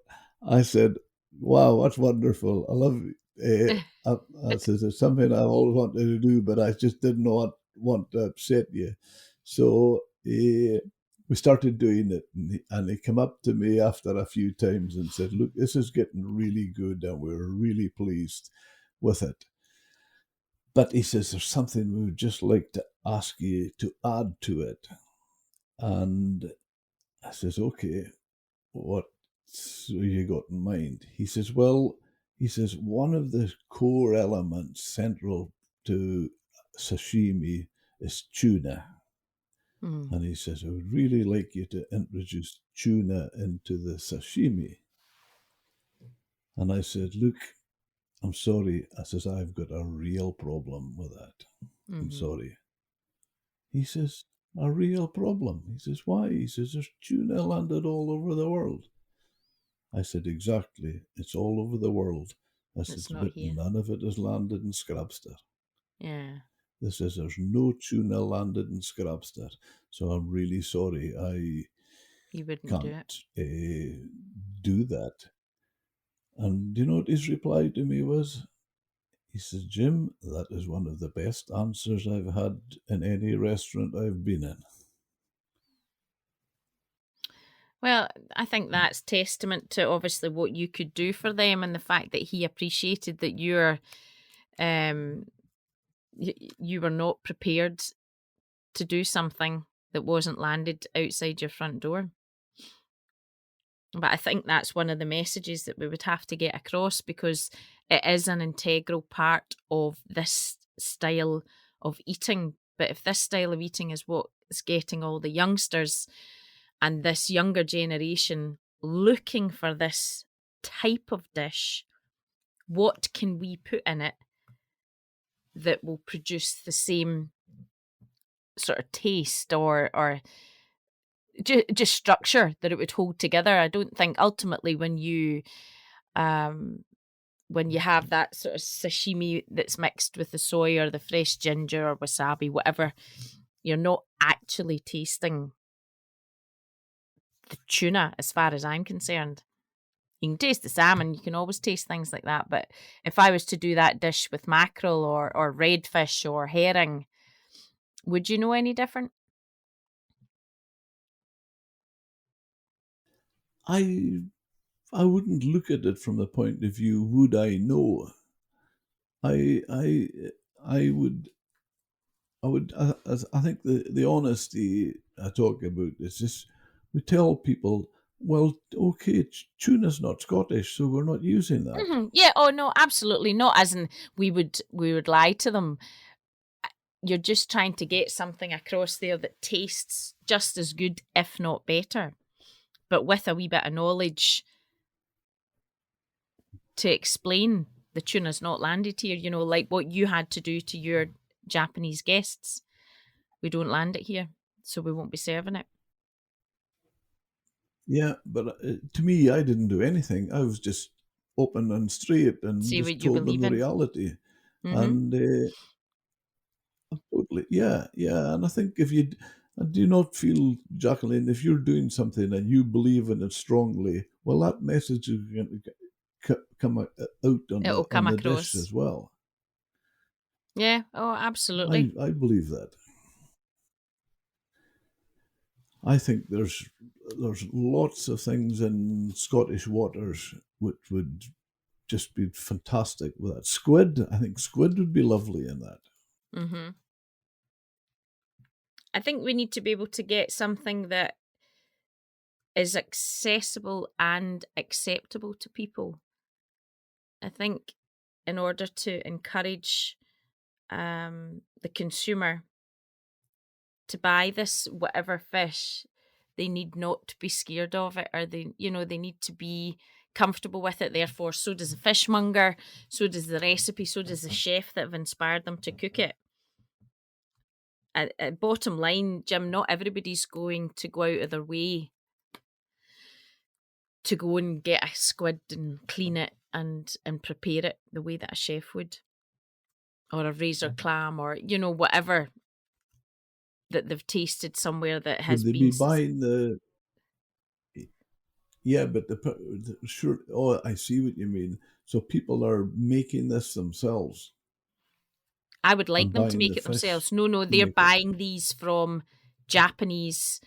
I said, wow, that's wonderful. I love it. I says, it's something I've always wanted to do, but I just did not want to upset you. So we started doing it, and he came up to me after a few times and said, look, this is getting really good and we're really pleased with it. But he says, there's something we would just like to ask you to add to it. And I says, okay, what you got in mind? He says, well, one of the core elements central to sashimi is tuna. And he says, I would really like you to introduce tuna into the sashimi. And I said, look, I'm sorry. I says, I've got a real problem with that. I'm sorry. He says, a real problem? He says, why? He says, there's tuna landed all over the world. I said, exactly. It's all over the world. I said, but none of it has landed in Scrabster. Yeah. This is, there's no tuna landed in Scrabster. So I'm really sorry. he wouldn't do it. can't do that. And do you know what his reply to me was? He says, Jim, that is one of the best answers I've had in any restaurant I've been in. Well, I think that's testament to obviously what you could do for them, and the fact that he appreciated that um, you were not prepared to do something that wasn't landed outside your front door. But I think that's one of the messages that we would have to get across, because it is an integral part of this style of eating. But if this style of eating is what is getting all the youngsters and this younger generation looking for this type of dish, what can we put in it that will produce the same sort of taste or just structure that it would hold together? I don't think ultimately when you have that sort of sashimi that's mixed with the soy or the fresh ginger or wasabi, whatever, you're not actually tasting the tuna, as far as I'm concerned. You can taste the salmon, you can always taste things like that. But if I was to do that dish with mackerel or redfish or herring, would you know any different? I wouldn't look at it from the point of view, would I know? I I I would I think the honesty I talk about is just, we tell people, well, okay, tuna's not Scottish, so we're not using that. Mm-hmm. Yeah. Oh no, absolutely not. As in, we would lie to them. You're just trying to get something across there that tastes just as good, if not better, but with a wee bit of knowledge to explain the tuna's not landed here. You know, like what you had to do to your Japanese guests. We don't land it here, so we won't be serving it. Yeah, but to me, I didn't do anything. I was just open and straight and See just what you told them believe the in. reality. Mm-hmm. And totally, yeah. And I think if you do not feel, Jacqueline, if you're doing something and you believe in it strongly, well, that message is going to come out It'll on come the dish across. as well. Yeah. Oh, absolutely. I believe that. I think there's lots of things in Scottish waters which would just be fantastic with that. Squid, I think squid would be lovely in that. Mm-hmm. I think we need to be able to get something that is accessible and acceptable to people. I think in order to encourage the consumer to buy this whatever fish, they need not to be scared of it, or they need to be comfortable with it. Therefore, so does the fishmonger, so does the recipe, so does the chef that have inspired them to cook it. At bottom line, Jim, not everybody's going to go out of their way to go and get a squid and clean it and prepare it the way that a chef would, or a razor clam, or whatever that they've tasted somewhere that has Would they been. be buying the? Yeah, but sure. Oh, I see what you mean. So people are making this themselves I would like and them to buying the make it fish themselves. No, to they're make it. buying these from Japanese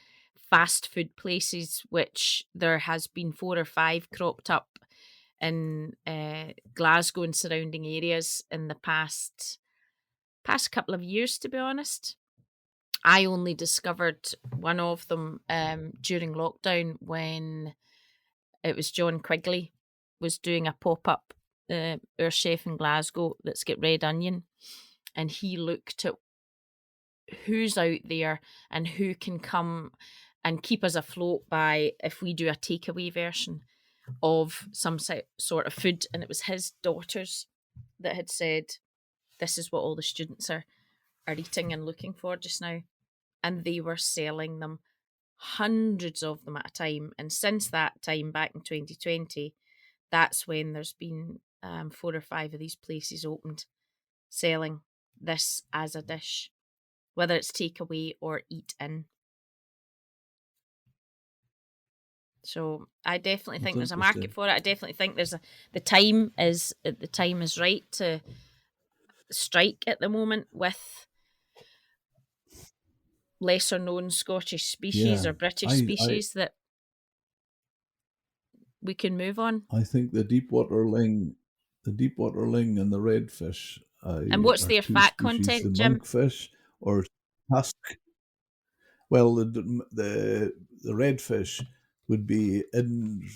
fast food places, which there has been 4 or 5 cropped up in Glasgow and surrounding areas in the past couple of years, to be honest. I only discovered one of them during lockdown, when it was John Quigley was doing a pop-up, our chef in Glasgow that's got red onion, and he looked at who's out there and who can come and keep us afloat by if we do a takeaway version of some sort of food. And it was his daughters that had said, this is what all the students are eating and looking for just now. And they were selling them, hundreds of them at a time. And since that time, back in 2020, that's when there's been 4 or 5 of these places opened selling this as a dish, whether it's takeaway or eat in. So I definitely That's think there's a market interesting. for it. I definitely think the time is right to strike at the moment with lesser known Scottish species Yeah, or British I species that we can move on. I think the deepwater ling, and the redfish And what's are their two fat species. The content, Jim? monkfish or tusk. Well, the redfish would be in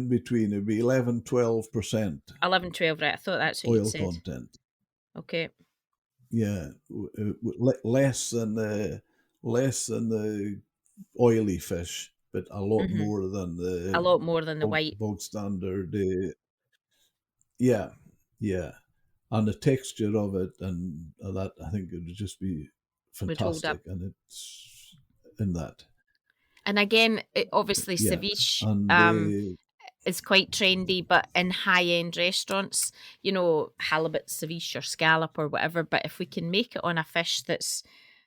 between. It'd be 11-12% 11, 12, right? I thought that's what you'd oil said. content. Okay. Yeah, less than the oily fish, but a lot Hmm. more than A the lot more than the bog, white bog standard. Yeah, yeah, and the texture of it, and that, I think it would just be would hold up. fantastic, and it's in that. And again, obviously, Yeah, ceviche and is quite trendy, but in high end restaurants, halibut, ceviche, or scallop, or whatever. But if we can make it on a fish that's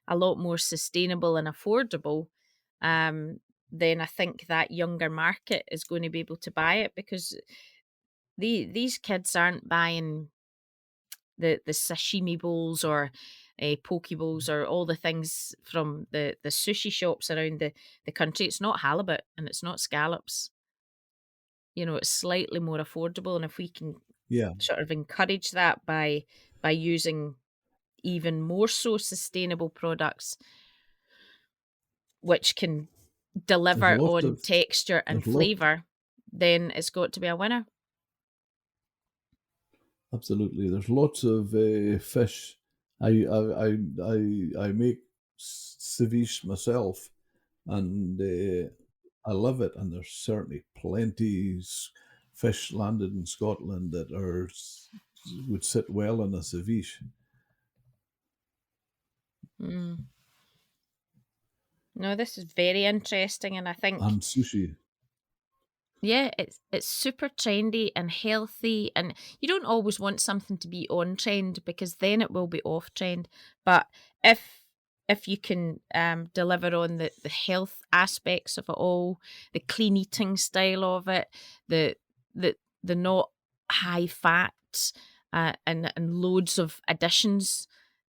a lot more sustainable and affordable, um, then I think that younger market is going to be able to buy it, because these kids aren't buying the sashimi bowls or poke bowls or all the things from the sushi shops around the country. It's not halibut and it's not scallops. It's slightly more affordable, and if we can yeah, sort of encourage that by using even more so sustainable products, which can there's deliver lots on of texture and there's lot flavor, then it's got to be a winner. absolutely. There's lots of fish. I make ceviche myself, and I love it. And there's certainly plenty fish landed in Scotland that would sit well in a ceviche Mm. No, this is very interesting, and I think, and sushi. yeah, it's super trendy and healthy, and you don't always want something to be on trend, because then it will be off trend. But if if you can deliver on the health aspects of it all, the clean eating style of it, the the not high fat, and loads of additions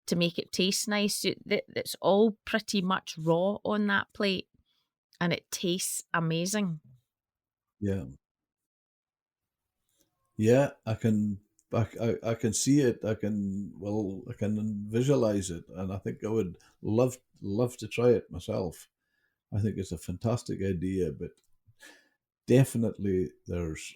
to make it taste nice, it's all pretty much raw on that plate, and it tastes amazing. Yeah, yeah. I can see it. I can visualize it, and I think I would love to try it myself. I think it's a fantastic idea, but definitely there's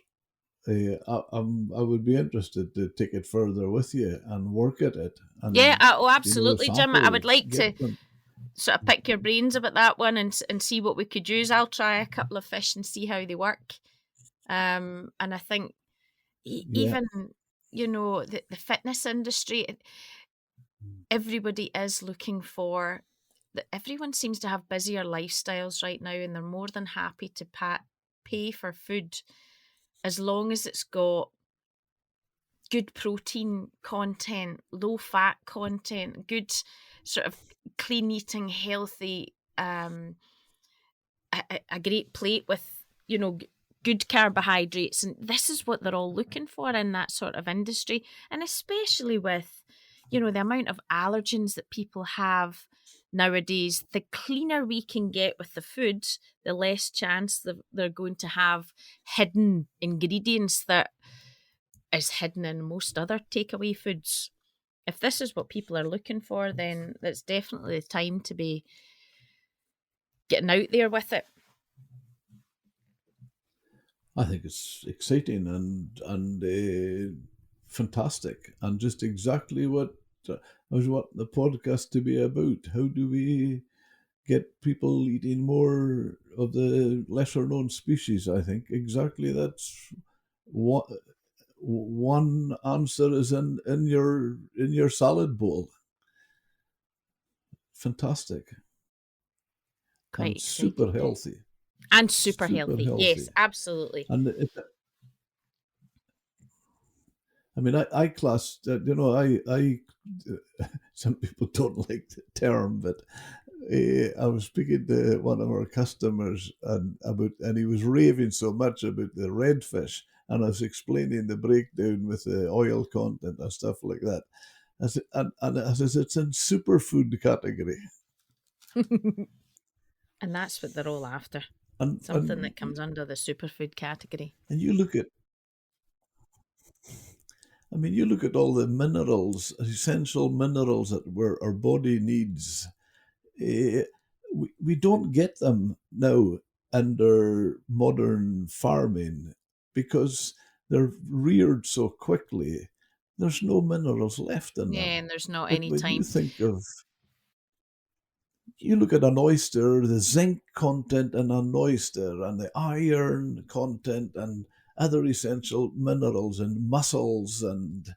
I would be interested to take it further with you and work at it, Yeah, and absolutely, Jim. I would like to get them. sort of pick your brains about that one, and see what we could use. I'll try a couple of fish and see how they work. And I think Yeah, even the fitness industry, everybody is looking for that. Everyone seems to have busier lifestyles right now, and they're more than happy to pay for food as long as it's got good protein content, low fat content, good sort of clean eating, healthy, a great plate with, good carbohydrates. And this is what they're all looking for in that sort of industry. And especially with, the amount of allergens that people have nowadays, the cleaner we can get with the food, the less chance they're going to have hidden ingredients that is hidden in most other takeaway foods. If this is what people are looking for, then it's definitely the time to be getting out there with it. I think it's exciting and fantastic, and just exactly what the podcast to be about. How do we get people eating more of the lesser known species? I think exactly that's what one answer is in your salad bowl. Fantastic Quite and super exciting, yeah. healthy, And super super healthy. Yes, healthy. absolutely. And I mean, I class, some people don't like the term, but I was speaking to one of our customers and he was raving so much about the redfish, and I was explaining the breakdown with the oil content and stuff like that. And I says it's in superfood category. And that's what they're all after. And Something that comes under the superfood category. and you look at, I mean, you look at all the minerals, essential minerals that our body needs. We don't get them now under modern farming because they're reared so quickly. There's no minerals left in Yeah, them. and there's not But any when time. you look at an oyster, the zinc content in an oyster and the iron content and other essential minerals and mussels and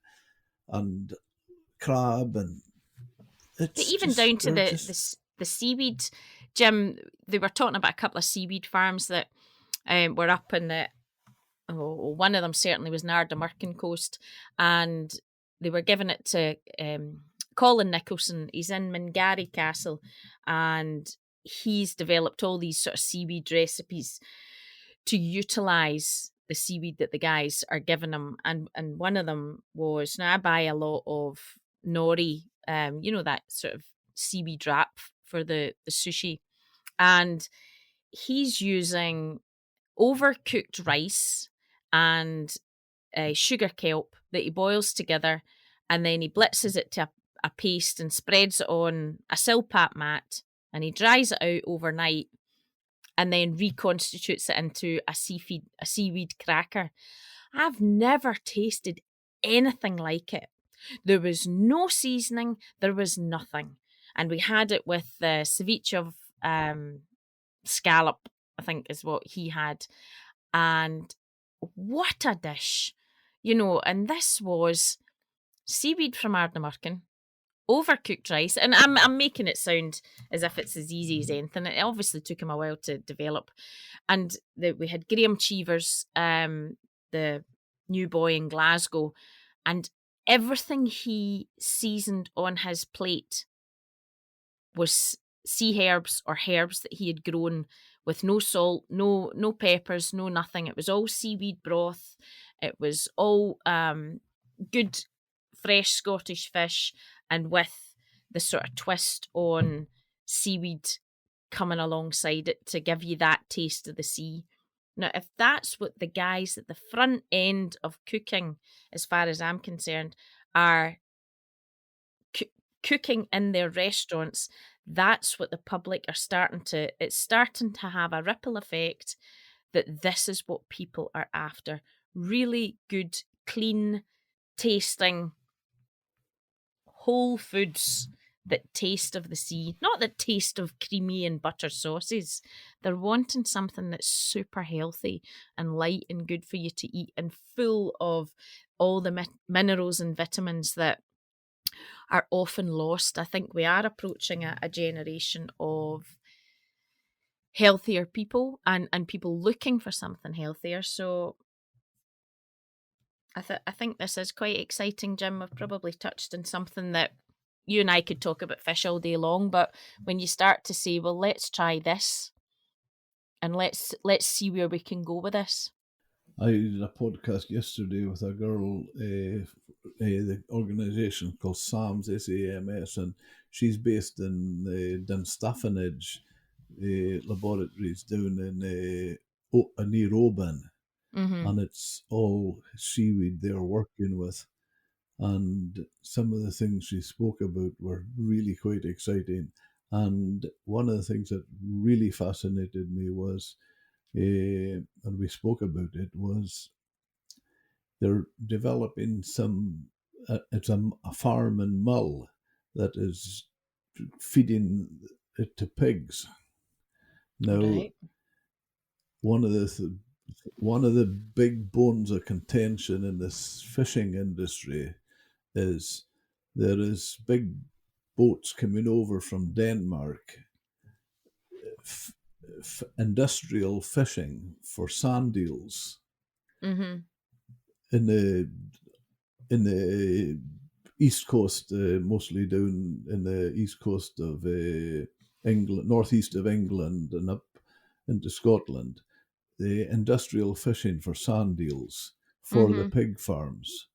crab, and But it's even just down to they're just the seaweed, Jim, they were talking about a couple of seaweed farms that were up in the, one of them certainly was in Ardnamurchan coast, and they were giving it to Colin Nicholson. He's in Mingari Castle, and he's developed all these sort of seaweed recipes to utilise the seaweed that the guys are giving him. And one of them was, now I buy a lot of nori, that sort of seaweed wrap for the sushi. And he's using overcooked rice and sugar kelp that he boils together, and then he blitzes it to a paste and spreads it on a silpat mat, and he dries it out overnight and then reconstitutes it into a seaweed cracker. I've never tasted anything like it. There was no seasoning, there was nothing. And we had it with the ceviche of scallop, I think is what he had. And what a dish, and this was seaweed from Ardnamurchan, overcooked rice, and I'm making it sound as if it's as easy as anything. It obviously took him a while to develop. And we had Graham Cheevers, the new boy in Glasgow, and everything he seasoned on his plate was sea herbs or herbs that he had grown with no salt, no peppers, no nothing. It was all seaweed broth. It was all good fresh Scottish fish, and with the sort of twist on seaweed coming alongside it to give you that taste of the sea. Now, if that's what the guys at the front end of cooking, as far as I'm concerned, are cooking in their restaurants, that's what the public are it's starting to have a ripple effect that this is what people are after. Really good, clean, tasting, whole foods that taste of the sea, not the taste of creamy and butter sauces. They're wanting something that's super healthy and light and good for you to eat and full of all the minerals and vitamins that are often lost. I think we are approaching a generation of healthier people and people looking for something healthier. So I think this is quite exciting, Jim. We've probably touched on something that you and I could talk about fish all day long, but when you start to say, well, let's try this and let's see where we can go with this. I did a podcast yesterday with a girl, the organisation called SAMS, SAMS, and she's based in Dunstaffanage laboratories down in near Oban, and it's all seaweed they're working with. And some of the things she spoke about were really quite exciting. And one of the things that really fascinated me was, and we spoke about it, was they're developing it's a farm in Mull that is feeding it to pigs. Now, Right. one of the big bones of contention in this fishing industry is there is big boats coming over from Denmark, industrial fishing for sand eels in the east coast, mostly down in the east coast of England, northeast of England, and up into Scotland, the industrial fishing for sand eels for the pig farms.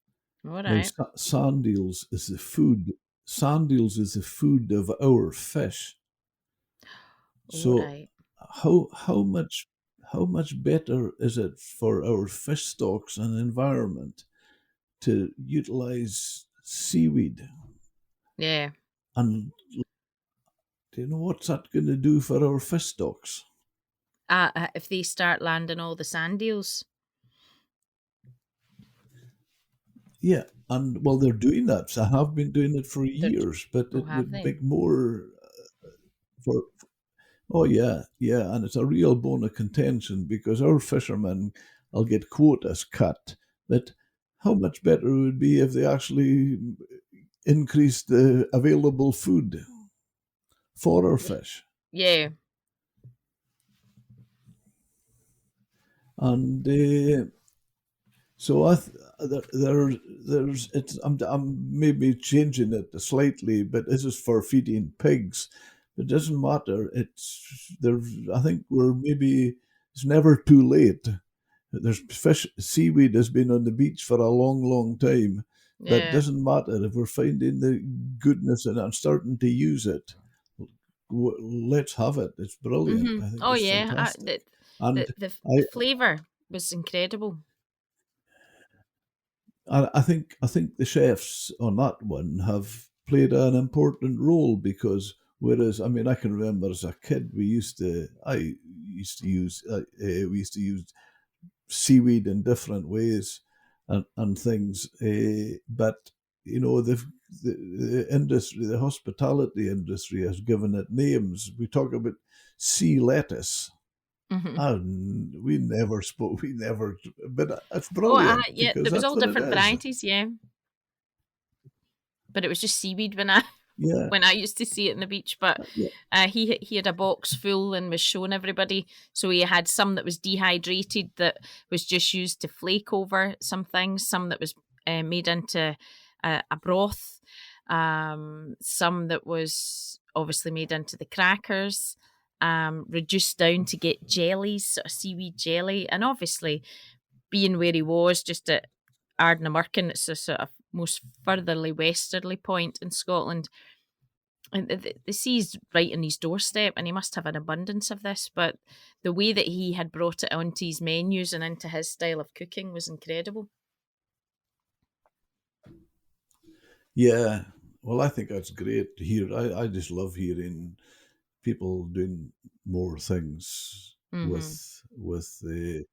All Now, right. sand eels is the food. Sand eels is the food of our fish. All So, right. how much better is it for our fish stocks and environment to utilize seaweed? Yeah. And do you know what's that going to do for our fish stocks? If they start landing all the sand eels. Yeah, and well, they're doing that. So I have been doing it for They're, years, but oh, it have would they? make more for. Oh yeah, yeah, and it's a real bone of contention because our fishermen will get quotas cut, but how much better it would be if they actually increased the available food for our fish. Yeah. And so there's it's I'm maybe changing it slightly, but this is for feeding pigs. It doesn't matter. It's there. I think we're maybe it's never too late. There's fish, seaweed has been on the beach for a long, long time, but it Yeah. doesn't matter if we're finding the goodness in it and starting to use it. Let's have it. It's brilliant. I think Oh it's yeah. fantastic. The And the I, flavor was incredible. I think the chefs on that one have played an important role because whereas I mean I can remember as a kid I used to use we used to use seaweed in different ways and things, but you know the industry, the hospitality industry has given it names. We talk about sea lettuce. hmm And we never, but it's Oh, brilliant yeah. because There was that's all what it different is. varieties. Yeah, but it was just seaweed when I Yeah, when I used to see it in the beach. But yeah, he had a box full and was showing everybody. So he had some that was dehydrated that was just used to flake over some things. Some that was made into a broth. Some that was obviously made into the crackers. Reduced down to get jellies, sort of seaweed jelly, and obviously being where he was, just at Ardnamurchan, it's a sort of most furtherly westerly point in Scotland. And the sea's right on his doorstep, and he must have an abundance of this. But the way that he had brought it onto his menus and into his style of cooking was incredible. yeah. Well, I think that's great to hear. I just love hearing people doing more things Mm-hmm. with the.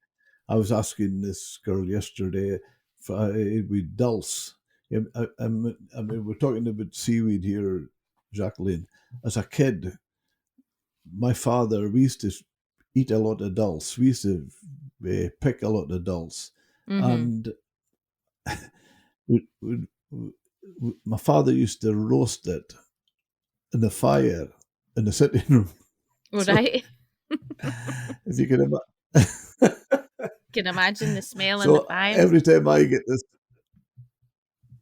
I was asking this girl yesterday if with dulse. I mean, we're talking about seaweed here, Jacqueline. As a kid, my father, we used to eat a lot of dulse. We used to pick a lot of dulse, Mm-hmm. and we, we, my father used to roast it in the fire in the sitting room. All So right. if you can imagine. Can imagine the smell in the So fire. every time I get this,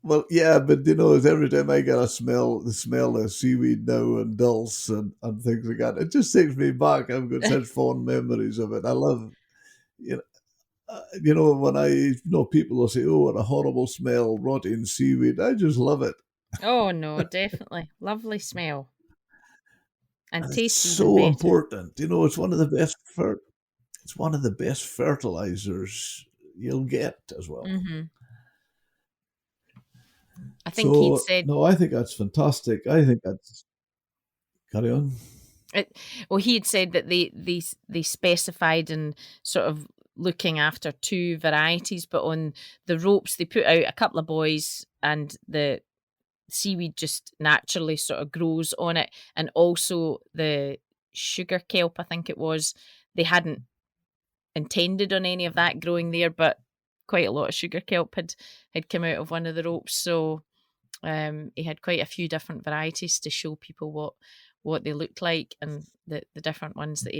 well, yeah, but you know, every time I get the smell of seaweed now and dulse and things like that, it just takes me back. I've got such fond memories of it. I love, you know, when I know people will say, "Oh, what a horrible smell, rotting seaweed." I just love it. Oh no, definitely. Lovely smell. And And it's tastes even so better. important. You know, it's one of the best fertilizers you'll get as well. Mm-hmm. I think he'd So said no, I think that's fantastic. I think that's carry on. it, well, he had said that they specified in sort of looking after two varieties, but on the ropes they put out a couple of boys, and the seaweed just naturally sort of grows on it, and also the sugar kelp, I think it was. They hadn't intended on any of that growing there, but quite a lot of sugar kelp had come out of one of the ropes, so he had quite a few different varieties to show people what they looked like and the different ones that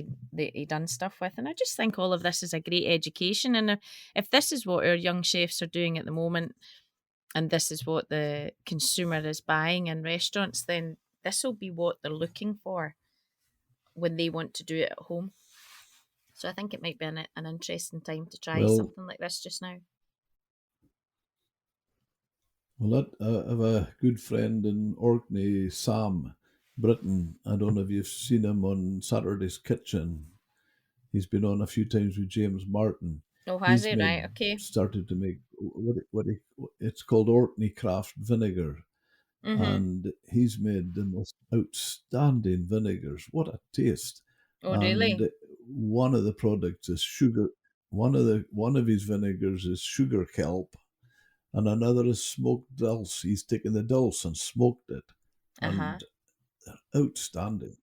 he done stuff with. And I just think all of this is a great education. And if this is what our young chefs are doing at the moment, and this is what the consumer is buying in restaurants, then this will be what they're looking for. when they want to do it at home. So I think it might be an interesting time to try Well, something like this just now. I have a good friend in Orkney, Sam Britton. I don't know if you've seen him on Saturday's Kitchen. He's been on a few times with James Martin. Oh, has he? Right, okay. Started to make it's called Orkney Craft Vinegar, and he's made the most outstanding vinegars. What a taste! Oh, And really? one of the products is sugar. One of his vinegars is sugar kelp, and another is smoked dulse. He's taken the dulse and smoked it, and they're outstanding.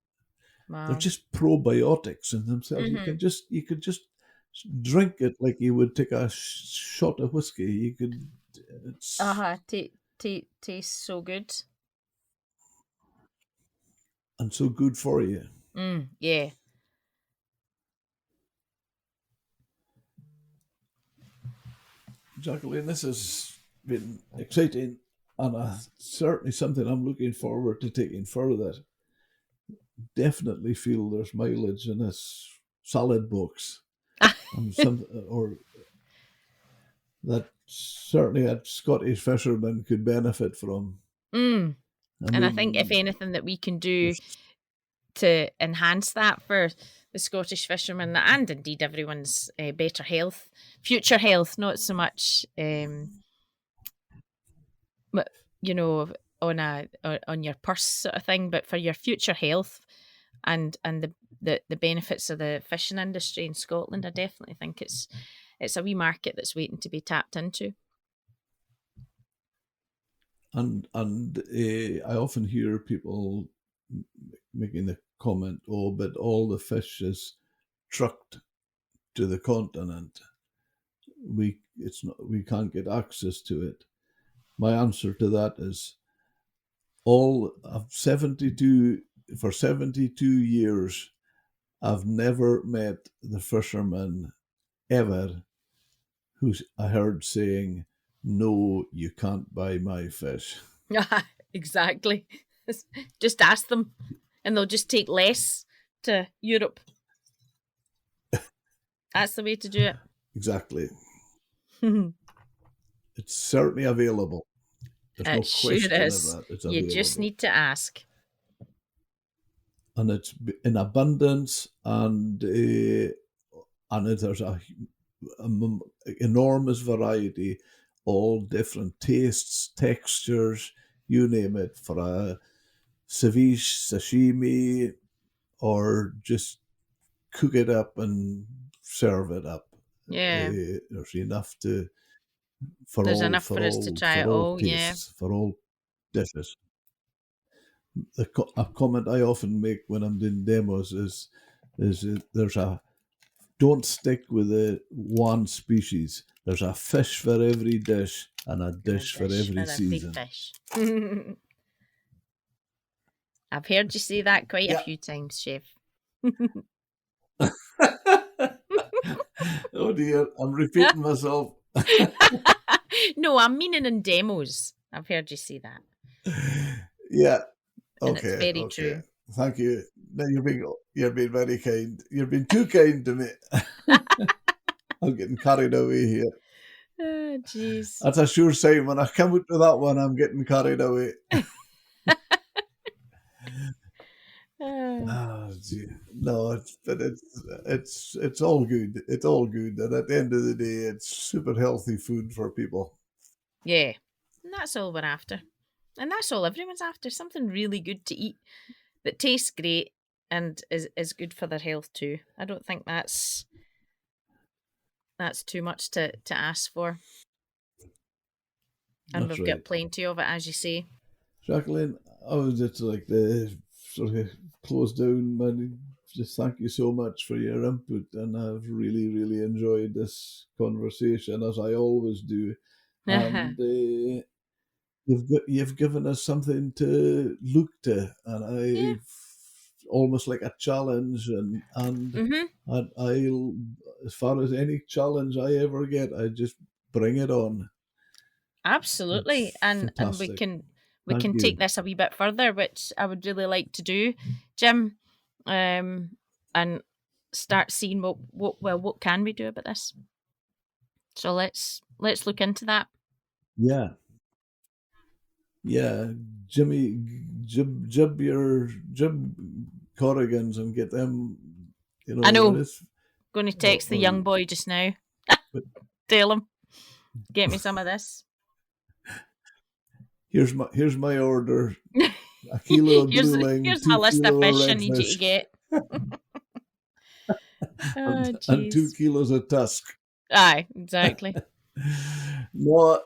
Wow. They're just probiotics in themselves. You could just drink it like you would take a shot of whiskey. You could. It's Tastes so good. and so good for you. Yeah. Jacqueline, this has been exciting and certainly something I'm looking forward to taking further. Definitely feel there's mileage in this salad box, or that certainly a Scottish fisherman could benefit from. And I think if anything that we can do to enhance that for the Scottish fishermen and indeed everyone's better health, future health, not so much, but on your purse sort of thing, but for your future health and the benefits of the fishing industry in Scotland, I definitely think it's a wee market that's waiting to be tapped into. And I often hear people making the comment, "Oh, but all the fish is trucked to the continent. We can't get access to it." My answer to that is, all of 72 for 72 years, I've never met the fisherman ever who I heard saying, "No, you can't buy my fish." Exactly. Just ask them and they'll just take less to Europe. That's the way to do it. Exactly. It's certainly available. There's no question of that. It's available. You just need to ask. And it's in abundance, and there's a enormous variety, all different tastes, textures, you name it, for a ceviche, sashimi, or just cook it up and serve it up. Yeah. There's enough to There's enough for us to try it all, tastes, for all dishes. A comment I often make when I'm doing demos is there's don't stick with the one species. There's a fish for every dish and a dish for every season. Fish. I've heard you say that quite a few times, Chef. Oh dear, I'm repeating myself. No, I'm meaning in demos. I've heard you say that. Yeah. Okay. And it's very true. Thank you. No, you're being very kind. You've been too kind to me. I'm getting carried away here. Oh, jeez. That's a sure sign. When I come out to that one, I'm getting carried away. No, it's all good. It's all good. And at the end of the day, it's super healthy food for people. Yeah. And that's all we're after. And that's all everyone's after. Something really good to eat that tastes great and is good for their health too. I don't think that's too much to ask for. And we've got plenty of it, as you say. Jacqueline, I was just like the sort of close down, man. Just thank you so much for your input, and I've really, really enjoyed this conversation, as I always do. And you've given us something to look to, and almost like a challenge, and I'll, as far as any challenge I ever get, I just bring it on. Absolutely, and we can take this a wee bit further, which I would really like to do. Jim, and start seeing what can we do about this. So let's look into that. Yeah. Jib Corrigans and get them. I know. This. Going to text the young boy just now. Tell him, get me some of this. Here's my order. A kilo of blue ling, here's 2 my list of kilo fish I red need you to fish, get. and 2 kilos of tusk. Aye, exactly. No,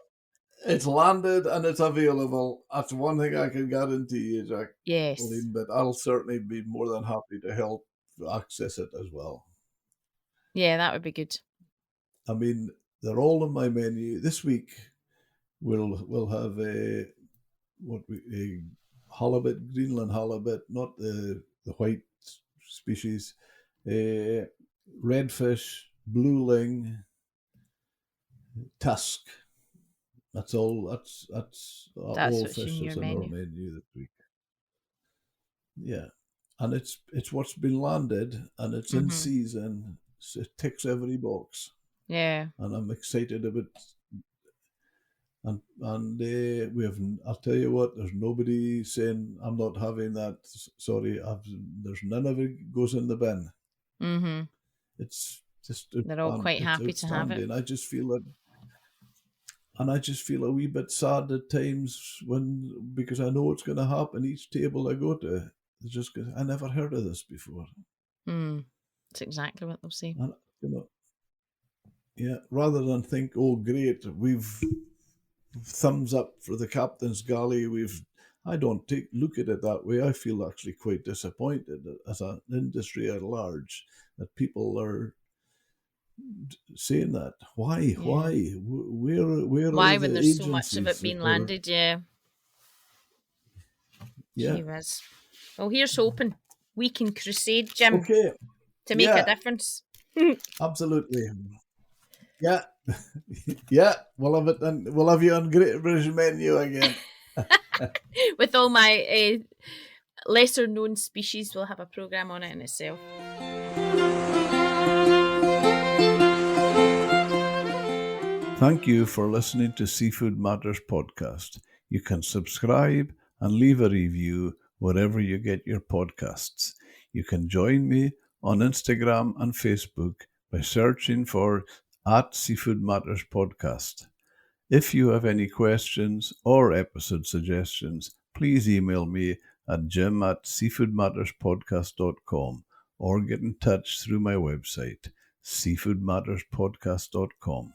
it's landed and it's available. That's one thing I can guarantee you, Jack. Yes. But I'll certainly be more than happy to help access it as well. Yeah, that would be good. I mean, they're all on my menu. This week we'll have a halibut, Greenland halibut, not the white species, redfish, blue ling, tusk. That's all. That's all fish that's on our menu this week. Yeah, and it's what's been landed and it's in season. So it ticks every box. Yeah, and I'm excited about. And we have. I'll tell you what. There's nobody saying I'm not having that. Sorry, there's none of it goes in the bin. Mm-hmm. It's just. They're all quite happy to have it. I just feel it. And I just feel a wee bit sad at times because I know it's going to happen each table I go to. It's just I never heard of this before. That's exactly what they'll say. And, yeah, rather than think, oh great, we've thumbs up for the captain's galley. I don't look at it that way. I feel actually quite disappointed as an industry at large that people are saying that. Why? Yeah. Why? Where why are when the there's so much of it being landed? Yeah. Yeah. Gee whiz. Well, here's hoping we can crusade, Jim. Okay. To make a difference. Absolutely. Yeah. Yeah. We'll have it then. We'll have you on Great British Menu again. With all my lesser known species, we'll have a programme on it in itself. Thank you for listening to Seafood Matters Podcast. You can subscribe and leave a review wherever you get your podcasts. You can join me on Instagram and Facebook by searching for @Seafood Matters Podcast. If you have any questions or episode suggestions, please email me at jim@seafoodmatterspodcast.com or get in touch through my website, seafoodmatterspodcast.com.